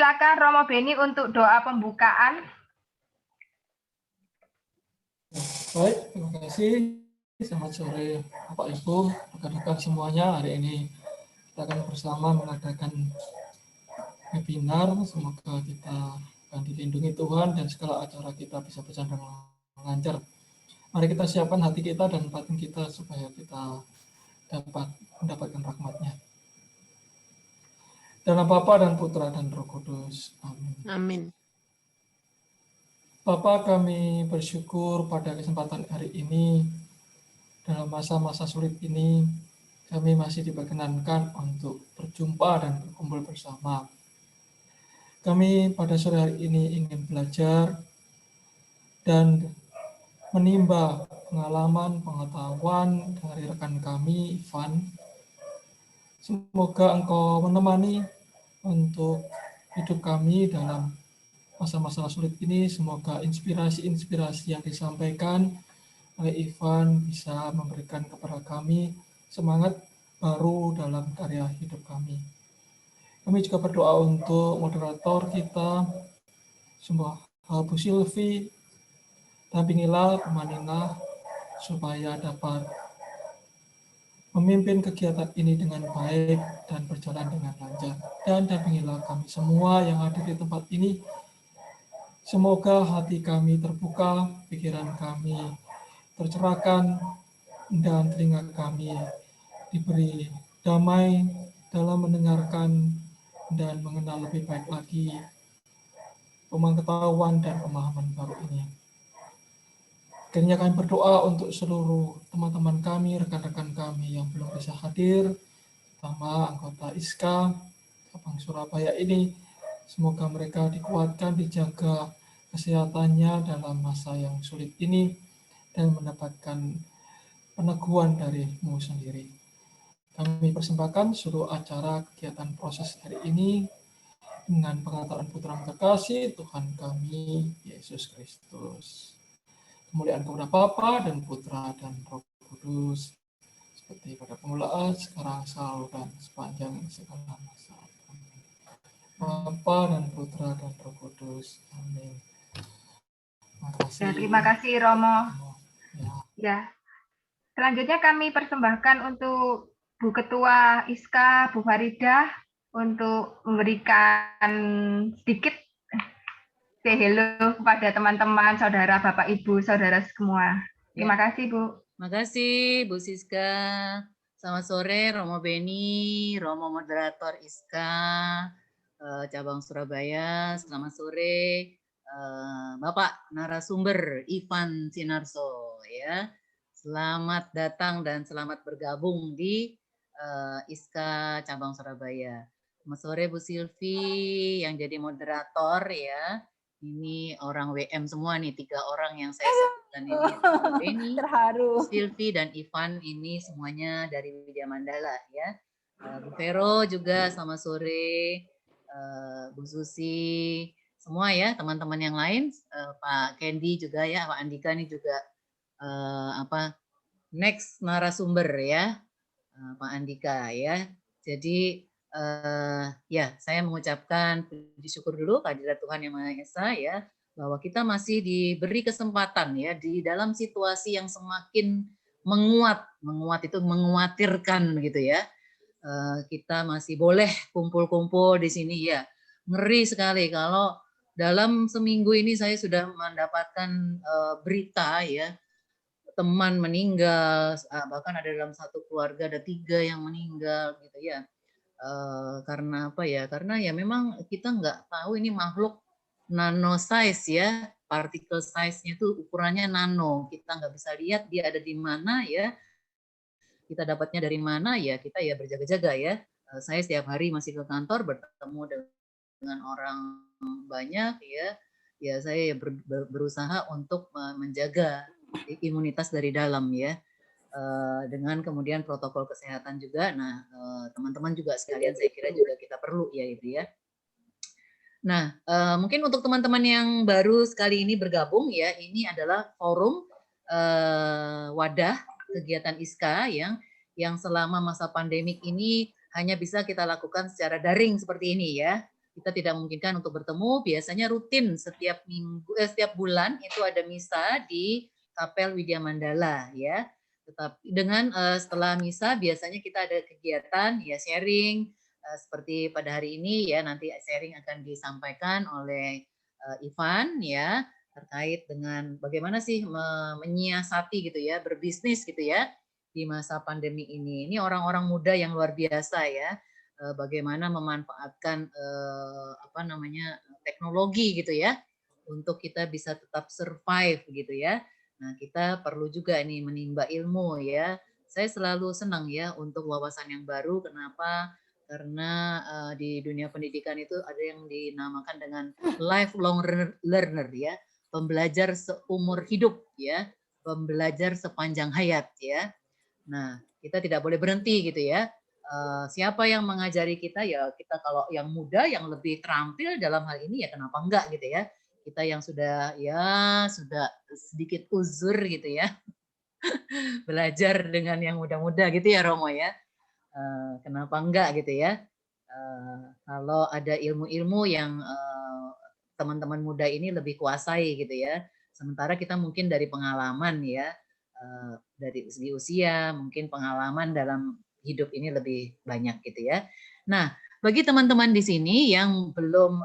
silakan Romo Beni untuk doa pembukaan. Baik, terima kasih. Selamat sore Bapak Ibu, rekan-rekan semuanya. Hari ini kita akan bersama mengadakan webinar. Semoga kita akan dilindungi Tuhan dan segala acara kita bisa berjalan dengan lancar. Mari kita siapkan hati kita dan batin kita supaya kita dapat mendapatkan rahmat-Nya. Dalam Bapa dan Putra dan Roh Kudus. Amin. Amin. Bapa, kami bersyukur pada kesempatan hari ini, dalam masa-masa sulit ini, kami masih diperkenankan untuk berjumpa dan berkumpul bersama. Kami pada sore hari ini ingin belajar dan menimba pengalaman, pengetahuan dari rekan kami, Ivan. Semoga Engkau menemani untuk hidup kami dalam masa-masa sulit ini. Semoga inspirasi-inspirasi yang disampaikan oleh Ivan bisa memberikan kepada kami semangat baru dalam karya hidup kami. Kami juga berdoa untuk moderator kita, semua Bu Silvi, dampingilah, temanilah, supaya dapat memimpin kegiatan ini dengan baik dan berjalan dengan lancar. Dan dampingilah kami semua yang hadir di tempat ini. Semoga hati kami terbuka, pikiran kami tercerahkan, dan telinga kami diberi damai dalam mendengarkan dan mengenal lebih baik lagi pengetahuan dan pemahaman baru ini. Akhirnya kami berdoa untuk seluruh teman-teman kami, rekan-rekan kami yang belum bisa hadir, terutama anggota ISKA, Cabang Surabaya ini. Semoga mereka dikuatkan, dijaga kesehatannya dalam masa yang sulit ini, dan mendapatkan peneguhan dari-Mu sendiri. Kami persembahkan seluruh acara kegiatan proses hari ini dengan pengantaran putra terkasih Tuhan kami, Yesus Kristus. Kemuliaan kepada Bapa dan Putra dan Roh Kudus, seperti pada permulaan, sekarang, selalu, dan sepanjang segala masa. Amin. Bapa dan Putra dan Roh Kudus. Amin. Terima kasih Romo. Ya. Selanjutnya kami persembahkan untuk Bu Ketua ISKA, Bu Faridah, untuk memberikan sedikit say hello kepada teman-teman, saudara, Bapak, Ibu, saudara semua. Terima kasih, Bu. Terima kasih, Bu Siska. Selamat sore, Romo Beni, Romo Moderator ISKA, Cabang Surabaya. Selamat sore, Bapak narasumber Ivan Sinarso. Ya. Selamat datang dan selamat bergabung di ISKA Cabang Surabaya. Selamat sore, Bu Silvi yang jadi moderator ya. Ini orang WM semua nih, 3 orang yang saya sebutkan ini. Beni, terharu. Silvi, dan Ivan ini semuanya dari Widya Mandala ya. Bu Vero juga selamat sore, Bu Susi, semua ya teman-teman yang lain, Pak Kendi juga ya, Pak Andika ini juga next narasumber ya, Pak Andika ya. Jadi ya, saya mengucapkan puji syukur dulu kehadirat Tuhan Yang Maha Esa ya, bahwa kita masih diberi kesempatan ya di dalam situasi yang semakin menguat itu menguatirkan gitu ya. Kita masih boleh kumpul-kumpul di sini ya. Ngeri sekali kalau dalam seminggu ini saya sudah mendapatkan berita ya, teman meninggal, bahkan ada dalam satu keluarga ada 3 yang meninggal gitu ya. Karena apa ya? Karena ya memang kita nggak tahu ini makhluk nano size ya, particle size-nya itu ukurannya nano. Kita nggak bisa lihat dia ada di mana ya. Kita dapatnya dari mana ya? Kita ya berjaga-jaga ya. Saya setiap hari masih ke kantor bertemu dengan orang banyak ya. Ya saya berusaha untuk menjaga imunitas dari dalam ya. Dengan kemudian protokol kesehatan juga. Nah, teman-teman juga sekalian saya kira juga kita perlu ya itu ya. Nah, mungkin untuk teman-teman yang baru sekali ini bergabung ya, ini adalah forum wadah kegiatan ISKA yang selama masa pandemik ini hanya bisa kita lakukan secara daring seperti ini ya. kita tidak memungkinkan untuk bertemu, biasanya rutin setiap setiap bulan itu ada misa di Kapel Widya Mandala ya. Tetapi dengan setelah misa biasanya kita ada kegiatan ya sharing seperti pada hari ini ya, nanti sharing akan disampaikan oleh Ivan ya terkait dengan bagaimana sih menyiasati gitu ya, berbisnis gitu ya di masa pandemi ini. Ini orang-orang muda yang luar biasa ya, bagaimana memanfaatkan apa namanya teknologi gitu ya untuk kita bisa tetap survive gitu ya. Nah, kita perlu juga nih menimba ilmu ya. Saya selalu senang ya untuk wawasan yang baru. Kenapa? Karena di dunia pendidikan itu ada yang dinamakan dengan lifelong learner ya, pembelajar seumur hidup ya, pembelajar sepanjang hayat ya. Nah, kita tidak boleh berhenti gitu ya. Siapa yang mengajari kita ya, kita kalau yang muda yang lebih terampil dalam hal ini ya kenapa enggak gitu ya. Kita yang sudah sudah sedikit uzur gitu ya. Belajar dengan yang muda-muda gitu ya Romo ya. Kenapa enggak gitu ya. Kalau ada ilmu-ilmu yang teman-teman muda ini lebih kuasai gitu ya. Sementara kita mungkin dari pengalaman ya, dari segi usia, mungkin pengalaman dalam hidup ini lebih banyak gitu ya. Nah, bagi teman-teman di sini yang belum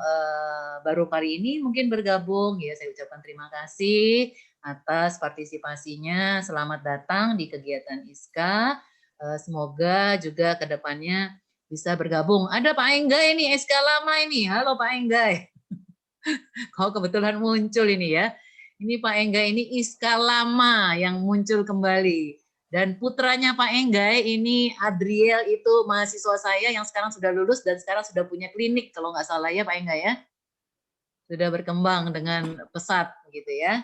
baru kali ini mungkin bergabung ya, saya ucapkan terima kasih atas partisipasinya. Selamat datang di kegiatan ISKA. Semoga juga kedepannya bisa bergabung. Ada Pak Enggai ini, SK lama ini. Halo Pak Enggai. Kau kebetulan muncul ini ya. Ini Pak Enggai ini ISKA lama yang muncul kembali. Dan putranya Pak Enggai ini Adriel itu mahasiswa saya yang sekarang sudah lulus dan sekarang sudah punya klinik kalau nggak salah ya Pak Enggai ya. Sudah berkembang dengan pesat gitu ya.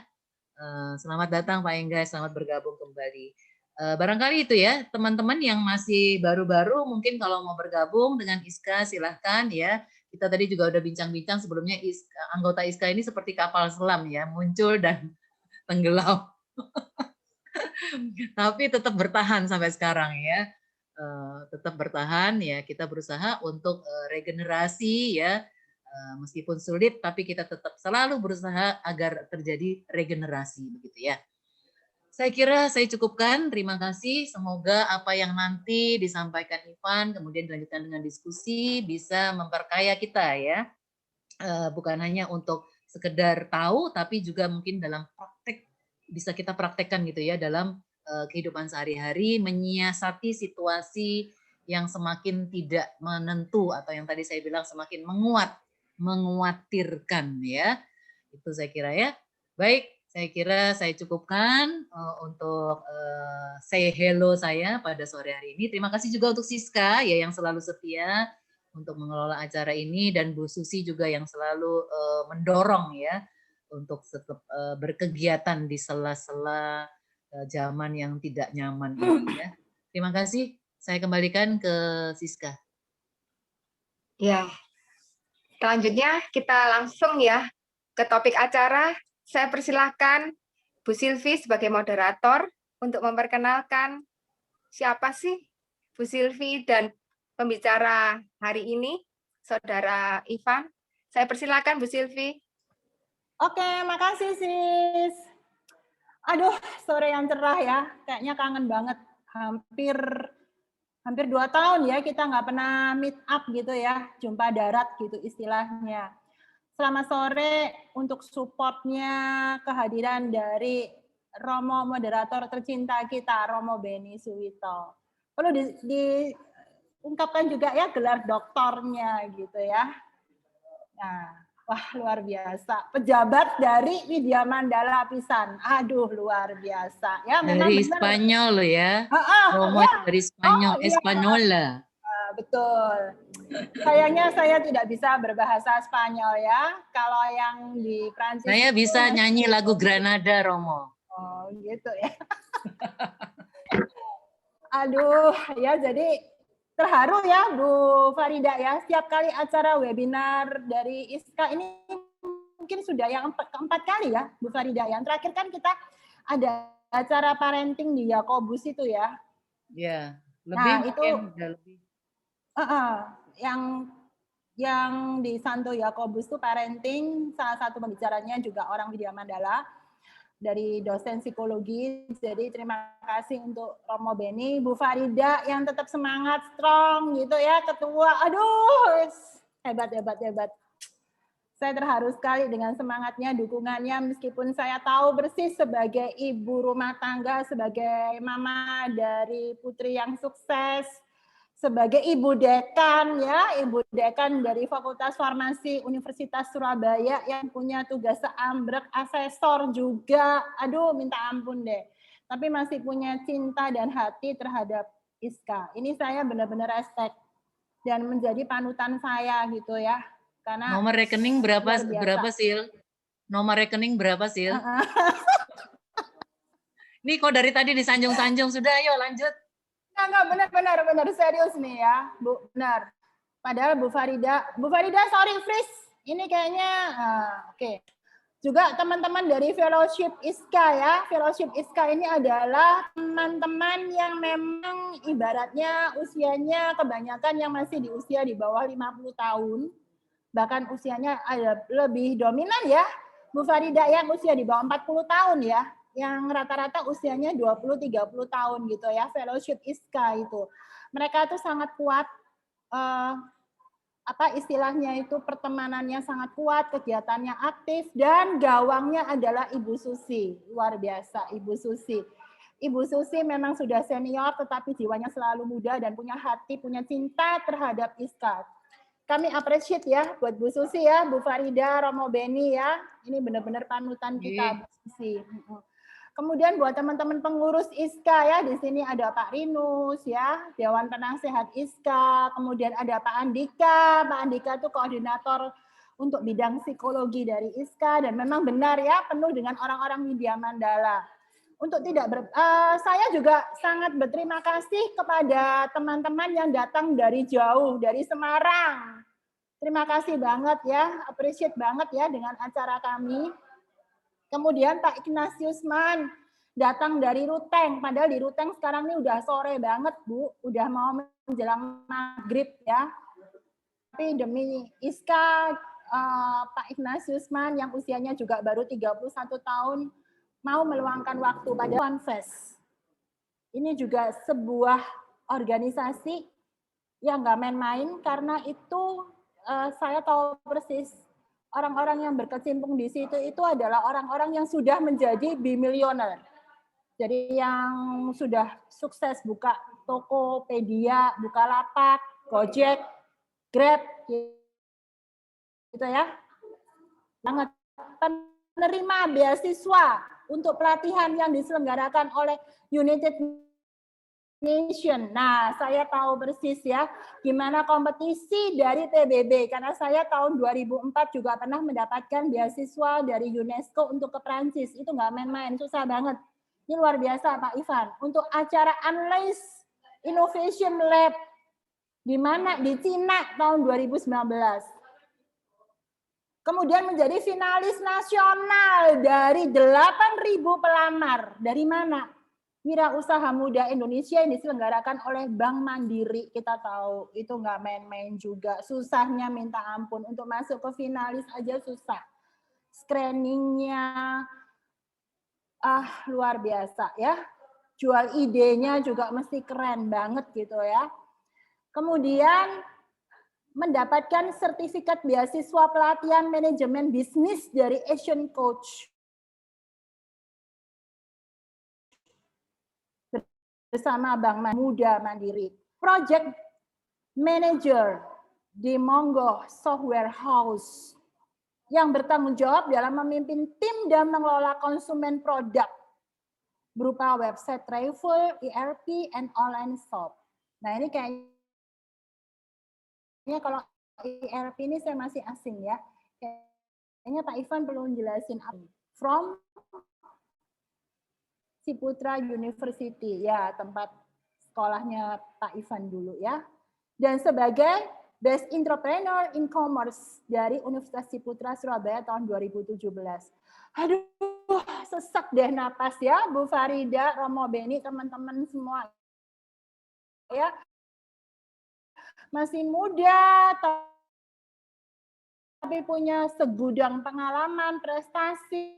Selamat datang Pak Enggai, selamat bergabung kembali. Barangkali itu ya teman-teman yang masih baru-baru mungkin kalau mau bergabung dengan ISKA silahkan ya. Kita tadi juga udah bincang-bincang sebelumnya anggota ISKA ini seperti kapal selam ya, muncul dan tenggelam. Tapi tetap bertahan sampai sekarang ya. Tetap bertahan ya, kita berusaha untuk regenerasi ya. Meskipun sulit tapi kita tetap selalu berusaha agar terjadi regenerasi begitu ya. Saya kira saya cukupkan. Terima kasih. Semoga apa yang nanti disampaikan Ivan kemudian dilanjutkan dengan diskusi bisa memperkaya kita ya. Bukan hanya untuk sekedar tahu tapi juga mungkin dalam praktek bisa kita praktekkan gitu ya dalam kehidupan sehari-hari, menyiasati situasi yang semakin tidak menentu atau yang tadi saya bilang semakin menguatirkan ya. Itu saya kira ya. Baik, saya kira saya cukupkan untuk say hello saya pada sore hari ini. Terima kasih juga untuk Siska ya yang selalu setia untuk mengelola acara ini dan Bu Susi juga yang selalu mendorong ya untuk tetap berkegiatan di sela-sela zaman yang tidak nyaman ini ya. Terima kasih. Saya kembalikan ke Siska. Ya, selanjutnya kita langsung ya ke topik acara. Saya persilahkan Bu Silvi sebagai moderator untuk memperkenalkan siapa sih Bu Silvi dan pembicara hari ini, Saudara Ivan. Saya persilahkan Bu Silvi. Oke, makasih sis. Aduh, sore yang cerah ya. Kayaknya kangen banget. Hampir 2 tahun ya kita nggak pernah meet up gitu ya, jumpa darat gitu istilahnya. Selamat sore untuk supportnya kehadiran dari Romo moderator tercinta kita, Romo Beni Suwito. Perlu diungkapkan juga ya gelar doktornya gitu ya. Nah, wah luar biasa. Pejabat dari Widya Mandala pisan. Aduh luar biasa. Ya memang dari benar. Spanyol loh ya. Romo Ya. dari Spanyol, iya. Espanyola. Betul. Sayangnya saya tidak bisa berbahasa Spanyol ya. Kalau yang di Prancis Saya bisa nyanyi lagu Granada, Romo. Oh, gitu ya. Aduh, ya jadi terharu ya Bu Farida ya. Setiap kali acara webinar dari ISKA ini mungkin sudah yang keempat kali ya Bu Farida. Yang terakhir kan kita ada acara parenting di Yakobus itu ya. Ya, lebih nah, itu mungkin udah lebih. yang yang di Santo Yakobus itu parenting, salah satu pembicaranya juga orang Widya Mandala dari dosen psikologi. Jadi terima kasih untuk Romo Beni, Bu Farida yang tetap semangat, strong gitu ya, ketua. Aduh, hebat. Saya terharu sekali dengan semangatnya, dukungannya, meskipun saya tahu persis sebagai ibu rumah tangga, sebagai mama dari putri yang sukses, sebagai ibu dekan ya, ibu dekan dari Fakultas Farmasi Universitas Surabaya yang punya tugas seambrek, asesor juga, aduh minta ampun deh. Tapi masih punya cinta dan hati terhadap Iska. Ini saya benar-benar respect dan menjadi panutan saya gitu ya. Karena nomor rekening berapa Sil? Nomor rekening berapa Sil? Ini kok dari tadi disanjung-sanjung, sudah ayo lanjut. Enggak, benar serius nih ya, Bu, benar. Padahal Bu Farida sorry freeze. Ini kayaknya oke. Juga teman-teman dari Fellowship ISKA ya. Fellowship ISKA ini adalah teman-teman yang memang ibaratnya usianya kebanyakan yang masih di usia di bawah 50 tahun. Bahkan usianya ada lebih dominan ya. Bu Farida yang usia di bawah 40 tahun ya. Yang rata-rata usianya 20-30 tahun gitu ya. Fellowship ISKA itu. Mereka itu sangat kuat, istilahnya itu pertemanannya sangat kuat, kegiatannya aktif, dan gawangnya adalah Ibu Susi. Luar biasa Ibu Susi. Ibu Susi memang sudah senior, tetapi jiwanya selalu muda dan punya hati, punya cinta terhadap ISKA. Kami appreciate ya buat Bu Susi ya, Bu Farida, Romo Beni ya. Ini benar-benar panutan kita Bu Susi. Kemudian buat teman-teman pengurus ISKA ya, di sini ada Pak Rinus ya, Dewan Penasehat ISKA, kemudian ada Pak Andika. Pak Andika itu koordinator untuk bidang psikologi dari ISKA, dan memang benar ya, penuh dengan orang-orang Widya Mandala. Untuk saya juga sangat berterima kasih kepada teman-teman yang datang dari jauh, dari Semarang. Terima kasih banget ya, appreciate banget ya dengan acara kami. Kemudian Pak Ignatius Man datang dari Ruteng, padahal di Ruteng sekarang ini udah sore banget Bu, udah mau menjelang maghrib ya. Tapi demi ISKA, Pak Ignatius Man yang usianya juga baru 31 tahun, mau meluangkan waktu pada Funfest. Ini juga sebuah organisasi yang nggak main-main, karena itu saya tahu persis orang-orang yang berkecimpung di situ itu adalah orang-orang yang sudah menjadi bimilioner. Jadi yang sudah sukses buka Tokopedia, Bukalapak, Gojek, Grab, gitu ya. Sangat penerima beasiswa untuk pelatihan yang diselenggarakan oleh United Nation. Nah, saya tahu persis ya gimana kompetisi dari PBB, karena saya tahun 2004 juga pernah mendapatkan beasiswa dari UNESCO untuk ke Prancis. Itu nggak main-main, susah banget. Ini luar biasa Pak Ivan. Untuk acara Unleash Innovation Lab di mana di Cina tahun 2019. Kemudian menjadi finalis nasional dari 8.000 pelamar. Dari mana? Wirausaha Muda Indonesia yang diselenggarakan oleh Bank Mandiri. Kita tahu itu nggak main-main juga. Susahnya minta ampun. Untuk masuk ke finalis aja susah. Screeningnya luar biasa ya. Jual idenya juga mesti keren banget gitu ya. Kemudian mendapatkan sertifikat beasiswa pelatihan manajemen bisnis dari Asian Coach. Bersama Bank Muda Mandiri. Project Manager di Monggo Software House yang bertanggung jawab dalam memimpin tim dan mengelola konsumen produk berupa website travel, ERP, and online shop. Nah ini kayaknya kalau ERP ini saya masih asing ya. Kayaknya Pak Ivan perlu jelasin. From Ciputra University, ya tempat sekolahnya Pak Ivan dulu ya. Dan sebagai Best Entrepreneur in Commerce dari Universitas Ciputra Surabaya tahun 2017. Aduh, sesak deh napas ya, Bu Farida, Romo Beni, teman-teman semua. Ya, masih muda, tapi punya segudang pengalaman, prestasi,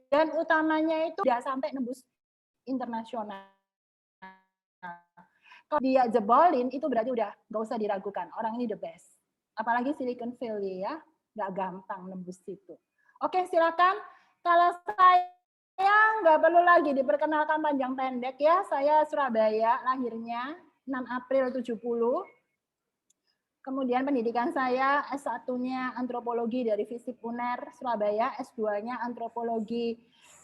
dan utamanya itu tidak sampai nembus internasional. Kalau dia jebolin, itu berarti udah nggak usah diragukan. Orang ini the best. Apalagi Silicon Valley ya, nggak gampang nembus situ. Oke, silakan. Kalau saya nggak perlu lagi diperkenalkan panjang pendek ya. Saya Surabaya, lahirnya 6 April 70. Kemudian pendidikan saya S1-nya Antropologi dari FISIP UNER Surabaya, S2-nya Antropologi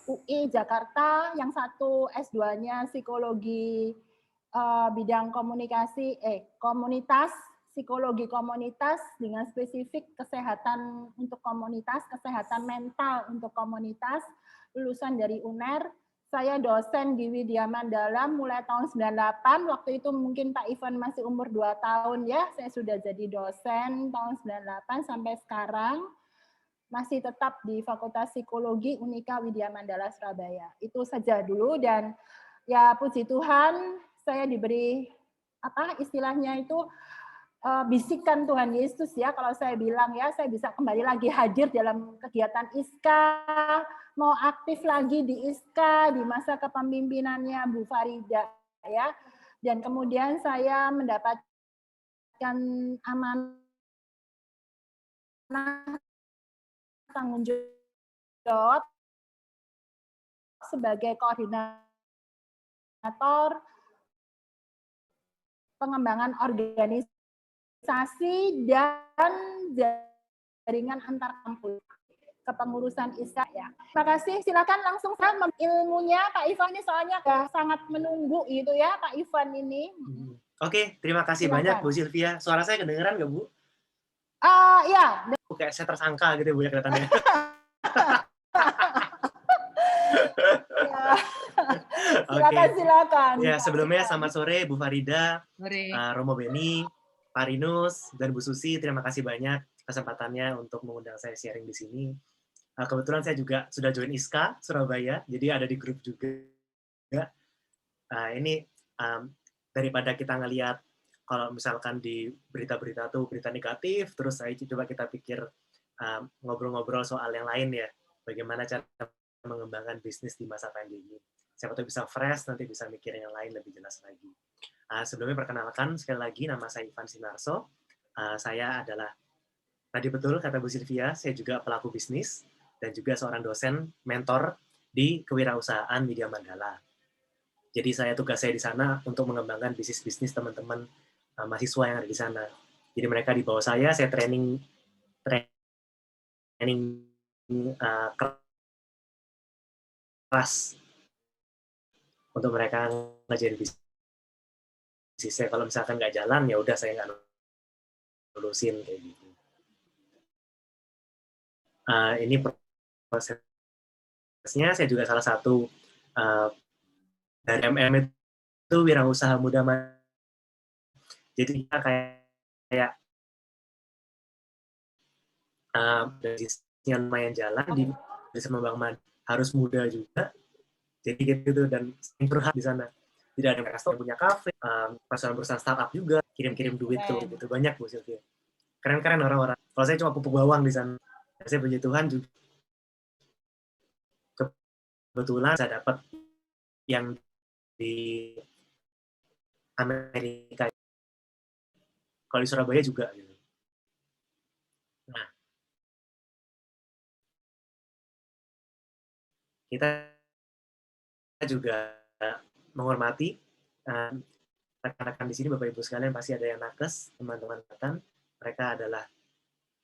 UI Jakarta, yang satu S2-nya Psikologi bidang komunikasi, komunitas, psikologi komunitas dengan spesifik kesehatan untuk komunitas, kesehatan mental untuk komunitas, lulusan dari UNER. Saya dosen di Widya Mandala mulai tahun 98, waktu itu mungkin Pak Ivan masih umur 2 tahun ya, saya sudah jadi dosen tahun 98 sampai sekarang, masih tetap di Fakultas Psikologi Unika Widya Mandala Surabaya. Itu saja dulu, dan ya puji Tuhan, saya diberi apa istilahnya itu bisikan Tuhan Yesus ya, kalau saya bilang ya, saya bisa kembali lagi hadir dalam kegiatan ISKA, mau aktif lagi di ISKA di masa kepemimpinannya Bu Farida ya, dan kemudian saya mendapatkan amanah tanggung jawab sebagai koordinator pengembangan organisasi dan jaringan antar kampus kepengurusan ISKA ya. Terima kasih. Silakan langsung saya ilmunya Pak Ivan ini, soalnya sangat menunggu gitu ya Pak Ivan ini. Oke, terima kasih banyak Bu Sylvia. Suara saya kedengeran nggak Bu? Iya. Kayak saya tersangka gitu Bu ya kelihatannya. Silakan. Ya, sebelumnya selamat sore Bu Farida, Romo Beni, Pak Rinus, dan Bu Susi. Terima kasih banyak kesempatannya untuk mengundang saya sharing di sini. Kebetulan saya juga sudah join ISKA Surabaya, jadi ada di grup juga. Ini daripada kita ngelihat kalau misalkan di berita-berita tuh berita negatif, terus saya coba kita pikir ngobrol-ngobrol soal yang lain ya, bagaimana cara mengembangkan bisnis di masa pandemi. Siapa tahu bisa fresh, nanti bisa mikirin yang lain lebih jelas lagi. Sebelumnya perkenalkan sekali lagi, nama saya Ivan Sinarso. Saya adalah, tadi betul kata Bu Sylvia, saya juga pelaku bisnis dan juga seorang dosen mentor di kewirausahaan Widya Mandala. Jadi tugas saya di sana untuk mengembangkan bisnis-bisnis teman-teman mahasiswa yang ada di sana. Jadi mereka di bawah saya training keras untuk mereka ngajarin bisnis. Saya kalau misalkan nggak jalan, ya udah saya nggak lulusin kayak gitu. Ini prosesnya, saya juga salah satu dari MM itu wirausaha muda. Jadi kita kayak bisnisnya lumayan jalan di Desa Membangun, harus muda juga. Jadi gitu, dan curhat di sana. Tidak ada investor yang punya kafe, perusahaan startup juga kirim-kirim duit tuh, gitu banyak Bu Sylvia. Keren-keren orang-orang. Kalau saya cuma pupuk bawang di sana. Saya puji Tuhan juga. Kebetulan saya dapat yang di Amerika. Kalau di Surabaya juga gitu. Nah, kita juga menghormati rekan-rekan di sini, Bapak Ibu sekalian, pasti ada yang nakes, teman-teman rekan, mereka adalah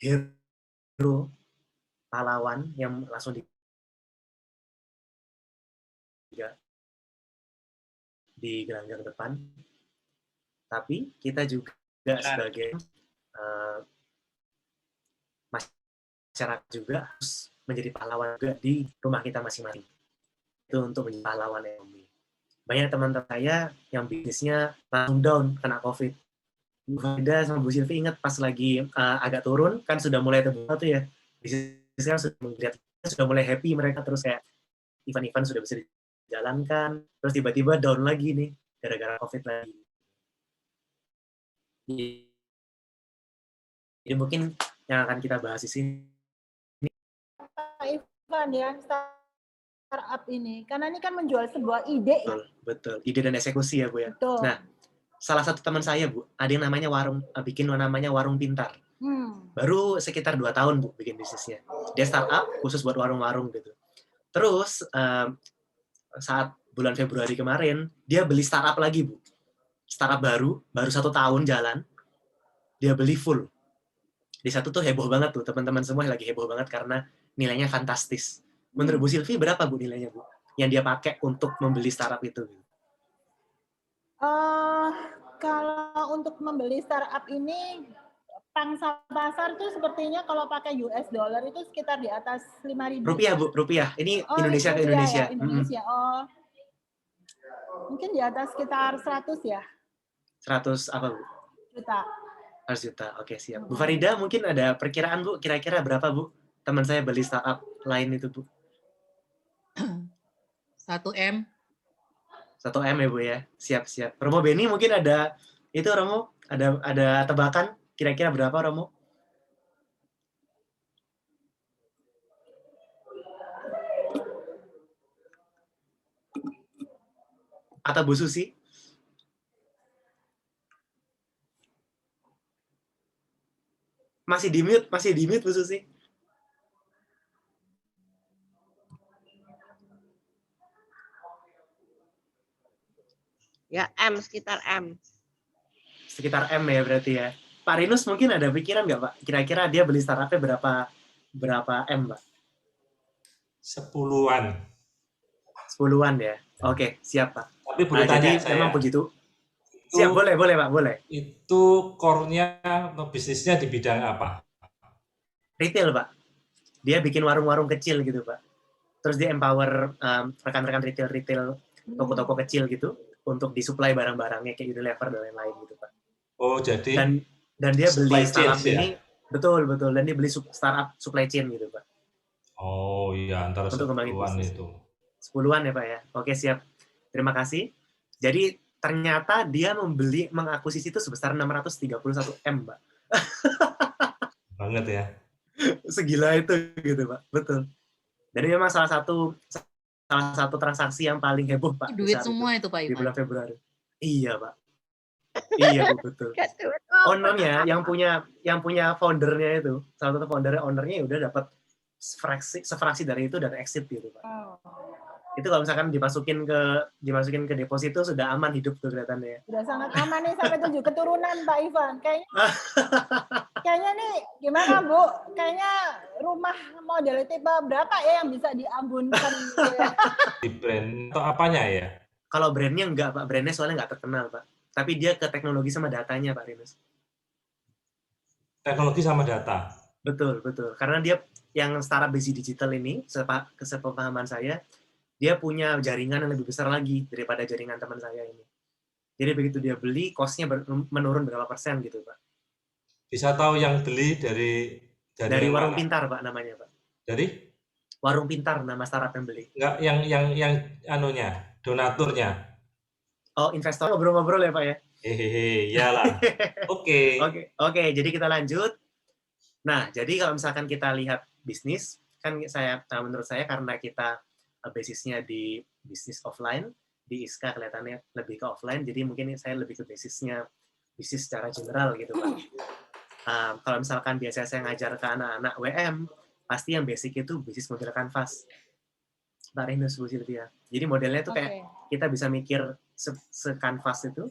hero, pahlawan yang langsung di gelanggang depan. Tapi kita juga sebagai masyarakat juga harus menjadi pahlawan juga di rumah kita masing-masing. Itu untuk menjadi pahlawan ekonomi. Banyak teman-teman saya yang bisnisnya langsung down kena COVID. Bu Farida sama Bu Sylvie ingat pas lagi agak turun, kan sudah mulai terbuka tuh ya. Bisnisnya sudah mulai happy mereka, terus kayak event-event sudah bisa dijalankan, terus tiba-tiba down lagi nih, gara-gara COVID lagi. Jadi mungkin yang akan kita bahas di sini. Pak Ivan ya, startup ini. Karena ini kan menjual sebuah ide ya. Betul. Ide dan eksekusi ya Bu ya. Betul. Nah, salah satu teman saya Bu, ada yang namanya bikin namanya Warung Pintar. Baru sekitar 2 tahun Bu bikin bisnisnya. Dia startup khusus buat warung-warung gitu. Terus saat bulan Februari kemarin, dia beli startup lagi Bu. Startup baru 1 tahun jalan, dia beli full. Di satu tuh heboh banget tuh, teman-teman semua lagi heboh banget karena nilainya fantastis. Menurut Bu Silvi berapa Bu nilainya Bu? Yang dia pakai untuk membeli startup itu? Kalau untuk membeli startup ini, pangsa pasar tuh sepertinya kalau pakai US dollar itu sekitar di atas 5.000. Rupiah Bu, rupiah. Ini Indonesia ke Indonesia. Ya, Indonesia. Mungkin di atas sekitar 100 ya. 100 apa Bu? Juta. 100 juta, oke siap. Bu Farida mungkin ada perkiraan Bu, kira-kira berapa Bu? Teman saya beli startup lain itu Bu. 1M. 1M ya Bu ya, siap-siap. Romo Beni mungkin ada, itu Romo, ada tebakan kira-kira berapa Romo? Atau Bu Susi? Masih di mute Bu Susi. Ya, sekitar M. Sekitar M ya berarti ya. Pak Rinus mungkin ada pikiran nggak Pak? Kira-kira dia beli startupnya berapa M Pak? 10-an. 10-an ya. Oke, siap Pak. Tapi boleh tanya jadi saya. memang begitu. Siap, boleh Pak, boleh. Itu core-nya atau bisnisnya di bidang apa? Retail Pak. Dia bikin warung-warung kecil gitu Pak. Terus dia empower rekan-rekan retail toko-toko kecil gitu untuk disuplai barang-barangnya kayak Unilever dan lain-lain gitu Pak. Oh, jadi dan dia beli startup ya? ini betul dan dia beli startup supply chain gitu Pak. Oh iya, antara 10-an itu. 10-an ya Pak ya. Oke, siap. Terima kasih. Jadi ternyata dia mengakuisisi itu sebesar 631 M, Pak. Banget ya. Segila itu gitu Pak. Betul. Dan ini memang salah satu transaksi yang paling heboh Pak. Duit semua itu Pak Ivan. Di bulan Februari. Iya Pak. Iya betul. Ownernya yang punya foundernya itu, salah satu ownernya udah dapat sefraksi dari itu dan exit gitu Pak. Itu kalau misalkan dimasukin ke deposito sudah aman hidup tuh kelihatannya. Sudah sangat aman nih sampai 7 keturunan Pak Ivan. Kayaknya nih gimana Bu? Kayaknya rumah model tipe berapa ya yang bisa diambunkan gitu ya? Di brand atau apanya ya? Kalau brandnya enggak Pak, brandnya soalnya nggak terkenal Pak. Tapi dia ke teknologi sama datanya Pak Rinus. Teknologi sama data. Betul. Karena dia yang startup basic digital ini, sepemahaman saya, dia punya jaringan yang lebih besar lagi daripada jaringan teman saya ini. Jadi begitu dia beli, cost-nya menurun berapa persen gitu Pak. Bisa tahu yang beli dari Warung mana? Pintar Pak namanya Pak. Dari? Warung Pintar nama startup yang beli. Enggak, yang anunya, donaturnya. Oh, investor ngobrol-ngobrol ya Pak ya? Iyalah. Oke, jadi kita lanjut. Nah, jadi kalau misalkan kita lihat bisnis, kan menurut saya karena kita basisnya di bisnis offline, di ISKA kelihatannya lebih ke offline, jadi mungkin saya lebih ke bisnis secara general gitu Pak. Kalau misalkan biasanya saya ngajar ke anak-anak WM, pasti yang basic itu bisnis model kanvas. Pak Rinus, Bu Silvia. Jadi modelnya tuh kayak kita bisa mikir se-kanvas itu,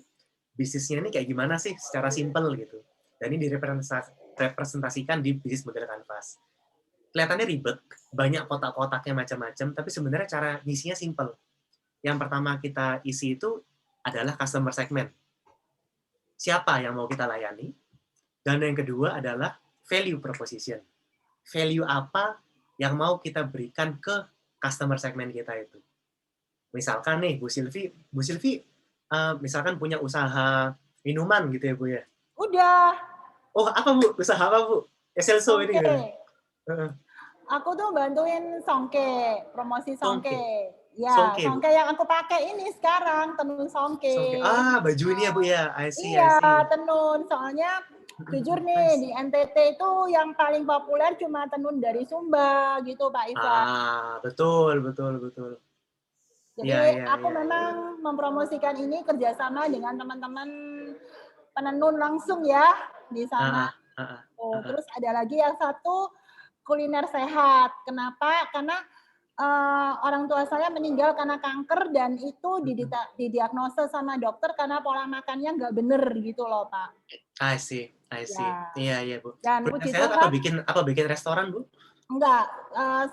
bisnisnya ini kayak gimana sih secara simple gitu. Dan ini direpresentasikan di bisnis model kanvas. Kelihatannya ribet, banyak kotak-kotaknya macam-macam, tapi sebenarnya cara ngisinya simple. Yang pertama kita isi itu adalah customer segment. Siapa yang mau kita layani? Dan yang kedua adalah value proposition. Value apa yang mau kita berikan ke customer segment kita itu. Misalkan nih, Bu Silvi misalkan punya usaha minuman gitu ya Bu ya? Udah. Oh, apa Bu? Usaha apa Bu? Eselso ini gitu. Aku tuh bantuin Songke, promosi Songke. Ya, Songke yang aku pakai ini sekarang, tenun Songke. Baju ini ya Bu ya? I see. Iya, tenun. Soalnya Jujur nih, di NTT itu yang paling populer cuma tenun dari Sumba gitu Pak Ivan. Betul. Jadi Iya. aku memang mempromosikan ini kerjasama dengan teman-teman penenun langsung ya di sana. Terus ada lagi yang satu kuliner sehat. Kenapa? Karena orang tua saya meninggal karena kanker dan itu didiagnosa sama dokter karena pola makannya nggak bener gitu loh Pak. I see. Ya. Iya Bu. Dan Kuliner puji sehat Tuhan, apa bikin restoran Bu? enggak,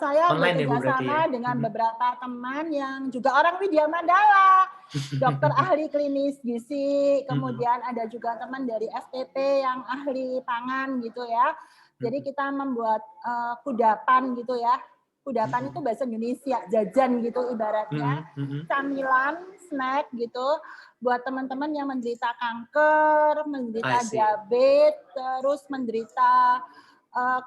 saya Online ya Bu berarti bekerjasama ya? dengan beberapa teman yang juga orang Widya Mandala, dokter ahli klinis gizi, kemudian ada juga teman dari FTP yang ahli pangan gitu ya. Jadi kita membuat kudapan gitu ya. Kudapan itu bahasa Indonesia, jajan gitu ibaratnya. Camilan, snack gitu buat teman-teman yang menderita kanker, menderita diabetes, terus menderita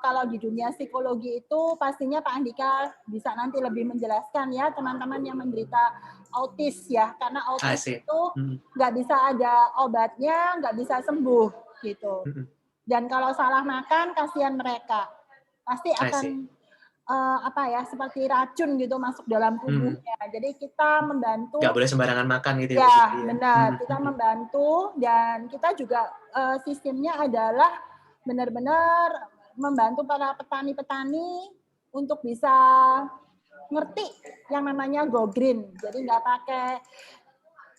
kalau di dunia psikologi itu pastinya Pak Andika bisa nanti lebih menjelaskan ya teman-teman yang menderita autis ya, karena autis itu nggak bisa ada obatnya, nggak bisa sembuh gitu. Dan kalau salah makan kasihan mereka, pasti akan seperti racun gitu masuk dalam tubuhnya. Jadi kita membantu. Nggak boleh sembarangan makan gitu ya. Ya benar, kita membantu dan kita juga sistemnya adalah benar-benar membantu para petani-petani untuk bisa ngerti yang namanya go green. Jadi nggak pakai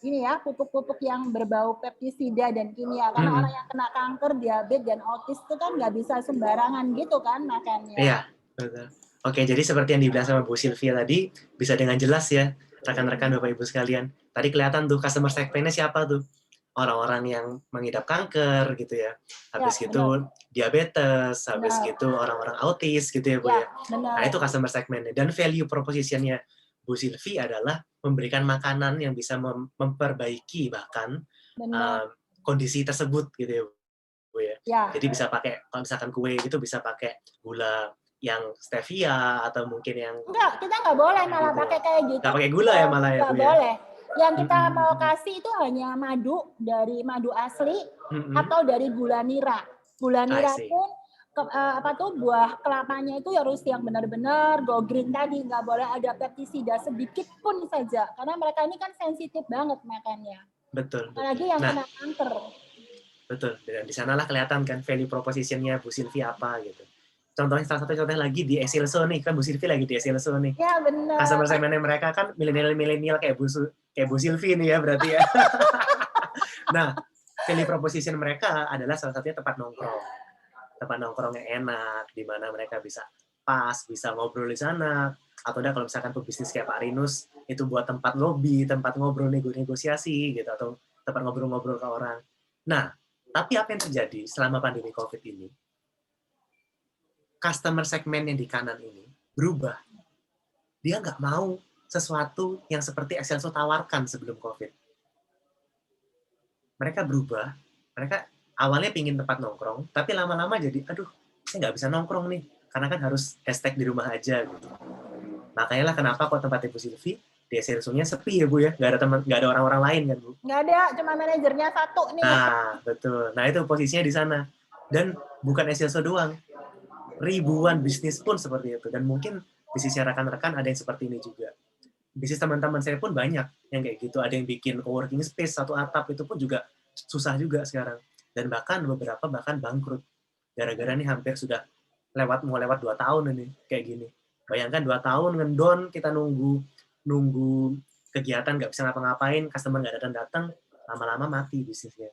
ini ya pupuk-pupuk yang berbau pestisida dan kimia. Karena orang yang kena kanker, diabetes dan autis itu kan nggak bisa sembarangan gitu kan makannya. Iya, betul. Oke, jadi seperti yang dibilang sama Bu Sylvia tadi, bisa dengan jelas ya rekan-rekan Bapak Ibu sekalian. Tadi kelihatan tuh customer segment-nya siapa tuh? Orang-orang yang mengidap kanker gitu ya. Habis gitu diabetes, habis gitu orang-orang autis gitu ya Bu ya. Nah itu customer segment-nya. Dan value proposition-nya Bu Sylvie adalah memberikan makanan yang bisa memperbaiki bahkan kondisi tersebut gitu ya Bu ya. Jadi bisa pakai, kalau misalkan kue gitu bisa pakai gula yang stevia atau mungkin yang... Enggak, kita nggak boleh malah pakai kayak gitu. Nggak pakai gula ya malah ya Bu ya? Nggak boleh. Yang kita mau kasih itu hanya madu, dari madu asli atau dari gula nira. Gula nira pun buah kelapanya itu harus yang benar-benar go green tadi, nggak boleh ada pestisida sedikit pun saja karena mereka ini kan sensitif banget makannya. Betul. Apalagi yang kena kanker. Betul. Dan di sanalah kelihatan kan value proposition-nya Bu Sylvie apa gitu. Contohnya salah satu contoh lagi di Esilso nih, kan Bu Sylvie lagi di Esilso nih. Ya benar. Customer segment mereka kan milenial kayak Bu Sylvie nih ya berarti ya. Nah, value proposition mereka adalah salah satunya tempat nongkrong. Tempat nongkrong yang enak, di mana mereka bisa bisa ngobrol di sana. Atau kalau misalkan pebisnis kayak Pak Rinus, itu buat tempat lobby, tempat ngobrol negosiasi gitu, atau tempat ngobrol-ngobrol ke orang. Nah, tapi apa yang terjadi selama pandemi COVID ini? Customer segmen yang di kanan ini berubah. Dia nggak mau sesuatu yang seperti Excelso tawarkan sebelum COVID. Mereka berubah. Mereka awalnya pingin tempat nongkrong, tapi lama-lama jadi, aduh, saya nggak bisa nongkrong nih, karena kan harus hashtag di rumah aja. Gitu. Makanya lah kenapa kok tempat Ibu Sylvie di Excelso-nya sepi ya Bu ya, nggak ada orang-orang lain kan Bu? Nggak ada, cuma manajernya satu nih. Nah, betul. Nah itu posisinya di sana. Dan bukan Excelso doang. Ribuan bisnis pun seperti itu. Dan mungkin bisnisnya rekan-rekan ada yang seperti ini juga. Bisnis teman-teman saya pun banyak yang kayak gitu. Ada yang bikin coworking space, satu atap, itu pun juga susah juga sekarang. Dan bahkan beberapa bangkrut. Gara-gara ini hampir sudah mau lewat 2 tahun ini kayak gini. Bayangkan 2 tahun ngendon, kita nunggu kegiatan, nggak bisa ngapa-ngapain, customer nggak datang-datang, lama-lama mati bisnisnya.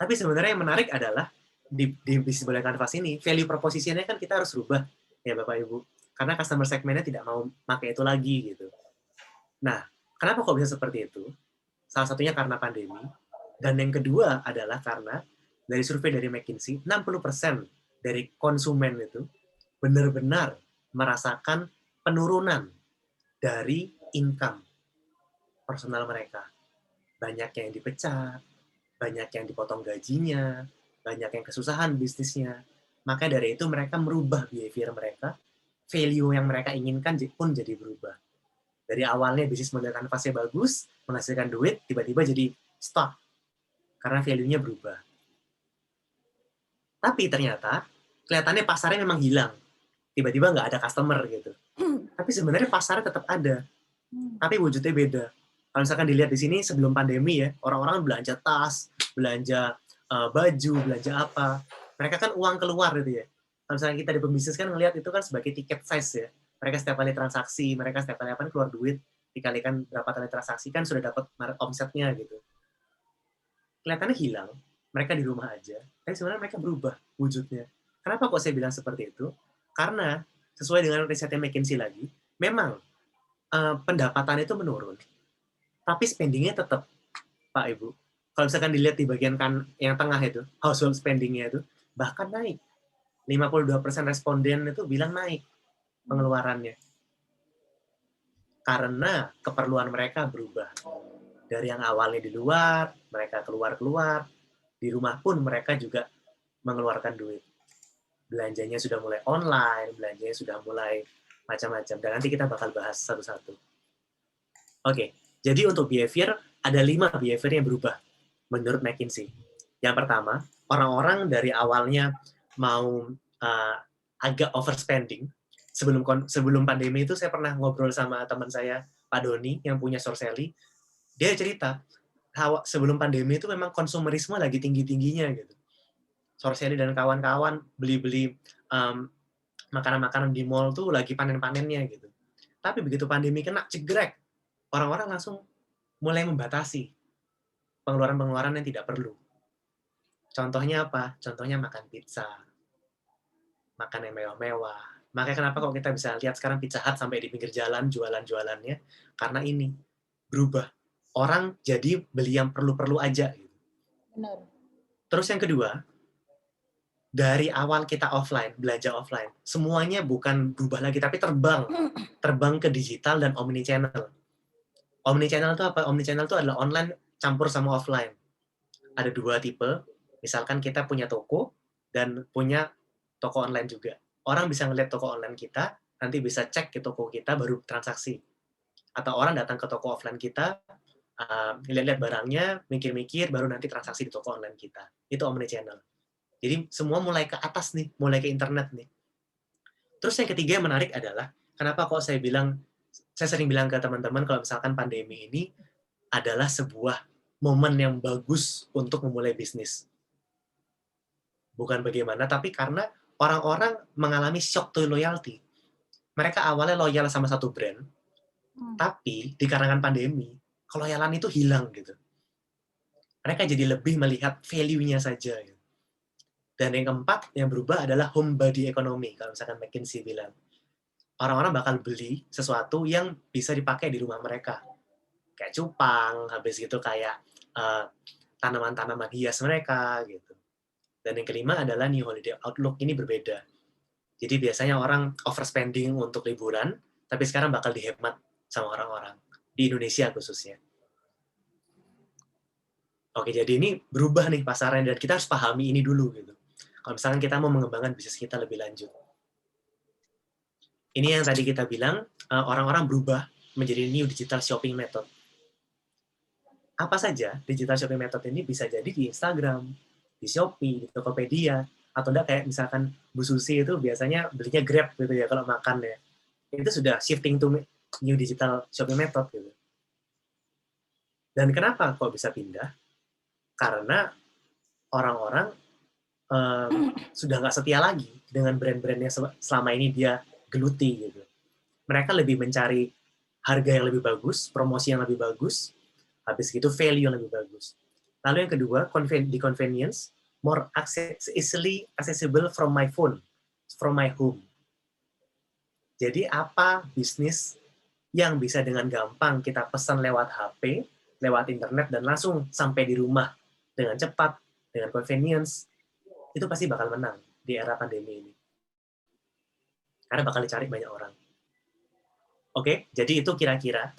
Tapi sebenarnya yang menarik adalah di bisnis bola kanvas ini, value proposition-nya kan kita harus rubah, ya Bapak Ibu. Karena customer segmen-nya tidak mau pakai itu lagi, gitu. Nah, kenapa kok bisa seperti itu? Salah satunya karena pandemi. Dan yang kedua adalah karena dari survei dari McKinsey, 60% dari konsumen itu benar-benar merasakan penurunan dari income personal mereka. Banyak yang dipecat, banyak yang dipotong gajinya, banyak yang kesusahan bisnisnya. Maka dari itu mereka merubah behavior mereka, value yang mereka inginkan pun jadi berubah. Dari awalnya bisnis model kanvasnya bagus, menghasilkan duit, tiba-tiba jadi stop. Karena value-nya berubah. Tapi ternyata kelihatannya pasarnya memang hilang. Tiba-tiba nggak ada customer gitu. Tapi sebenarnya pasarnya tetap ada. Tapi wujudnya beda. Kalau misalkan dilihat di sini sebelum pandemi ya, orang-orang belanja tas, belanja baju, belanja apa. Mereka kan uang keluar gitu ya. Kalau misalkan kita di pembisnis kan ngelihat itu kan sebagai tiket size ya. Mereka setiap kali transaksi, mereka setiap kali apa keluar duit, dikalikan berapa kali transaksi kan sudah dapat omsetnya gitu. Kelihatannya hilang, mereka di rumah aja, tapi sebenarnya mereka berubah wujudnya. Kenapa kok saya bilang seperti itu? Karena sesuai dengan risetnya McKinsey lagi, memang pendapatan itu menurun, tapi spendingnya tetap, Pak Ibu. Kalau misalkan dilihat di bagian kan yang tengah itu, household spendingnya itu bahkan naik. 52% responden itu bilang naik pengeluarannya. Karena keperluan mereka berubah. Dari yang awalnya di luar, mereka keluar-keluar, di rumah pun mereka juga mengeluarkan duit. Belanjanya sudah mulai online, belanjanya sudah mulai macam-macam. Dan nanti kita bakal bahas satu-satu. Oke, jadi untuk behavior, ada 5 behavior yang berubah menurut McKinsey. Yang pertama, orang-orang dari awalnya mau agak overspending. Sebelum pandemi itu saya pernah ngobrol sama teman saya, Pak Doni, yang punya Sourcely. Dia cerita, sebelum pandemi itu memang konsumerisme lagi tinggi-tingginya gitu. Sourcely dan kawan-kawan beli-beli makanan-makanan di mall tuh lagi panen-panennya gitu. Tapi begitu pandemi kena cegrek, orang-orang langsung mulai membatasi pengeluaran-pengeluaran yang tidak perlu. Contohnya apa? Contohnya makan pizza, makan yang mewah-mewah. Makanya kenapa kok kita bisa lihat sekarang Pizza Hut sampai di pinggir jalan jualan-jualannya? Karena ini berubah. Orang jadi beli yang perlu-perlu aja. Benar. Terus yang kedua, dari awal kita offline, belanja offline, semuanya bukan berubah lagi, tapi terbang ke digital dan omnichannel. Omnichannel itu apa? Omnichannel itu adalah online campur sama offline. Ada 2 tipe. Misalkan kita punya toko dan punya toko online juga. Orang bisa ngeliat toko online kita, nanti bisa cek ke toko kita baru transaksi. Atau orang datang ke toko offline kita, lihat-lihat barangnya, mikir-mikir, baru nanti transaksi di toko online kita. Itu omnichannel. Jadi semua mulai ke atas nih, mulai ke internet nih. Terus yang ketiga yang menarik adalah, kenapa kok saya sering bilang ke teman-teman kalau misalkan pandemi ini adalah sebuah momen yang bagus untuk memulai bisnis. Bukan bagaimana, tapi karena orang-orang mengalami shock to loyalty. Mereka awalnya loyal sama satu brand, tapi di kalangan pandemi, keloyalan itu hilang gitu. Mereka jadi lebih melihat value-nya saja. Gitu. Dan yang keempat, yang berubah adalah home body economy, kalau misalkan McKinsey bilang. Orang-orang bakal beli sesuatu yang bisa dipakai di rumah mereka. Kayak cupang, habis gitu kayak tanaman-tanaman hias mereka, gitu. Dan yang kelima adalah New Holiday Outlook, ini berbeda. Jadi biasanya orang overspending untuk liburan, tapi sekarang bakal dihemat sama orang-orang. Di Indonesia khususnya. Oke, jadi ini berubah nih pasarnya, dan kita harus pahami ini dulu. Gitu. Kalau misalkan kita mau mengembangkan bisnis kita lebih lanjut. Ini yang tadi kita bilang, orang-orang berubah menjadi new digital shopping method. Apa saja digital shopping method ini bisa jadi di Instagram, di Shopee, di Tokopedia, atau enggak kayak misalkan Bu Susi itu biasanya belinya Grab gitu ya kalau makan ya. Itu sudah shifting to new digital shopping method gitu. Dan kenapa kok bisa pindah? Karena orang-orang sudah nggak setia lagi dengan brand-brand yang selama ini dia geluti gitu. Mereka lebih mencari harga yang lebih bagus, promosi yang lebih bagus, habis gitu value yang lebih bagus. Lalu yang kedua, di convenience, more easily accessible from my phone, from my home. Jadi apa bisnis yang bisa dengan gampang kita pesan lewat HP, lewat internet, dan langsung sampai di rumah dengan cepat, dengan convenience, itu pasti bakal menang di era pandemi ini. Karena bakal dicari banyak orang. Oke, jadi itu kira-kira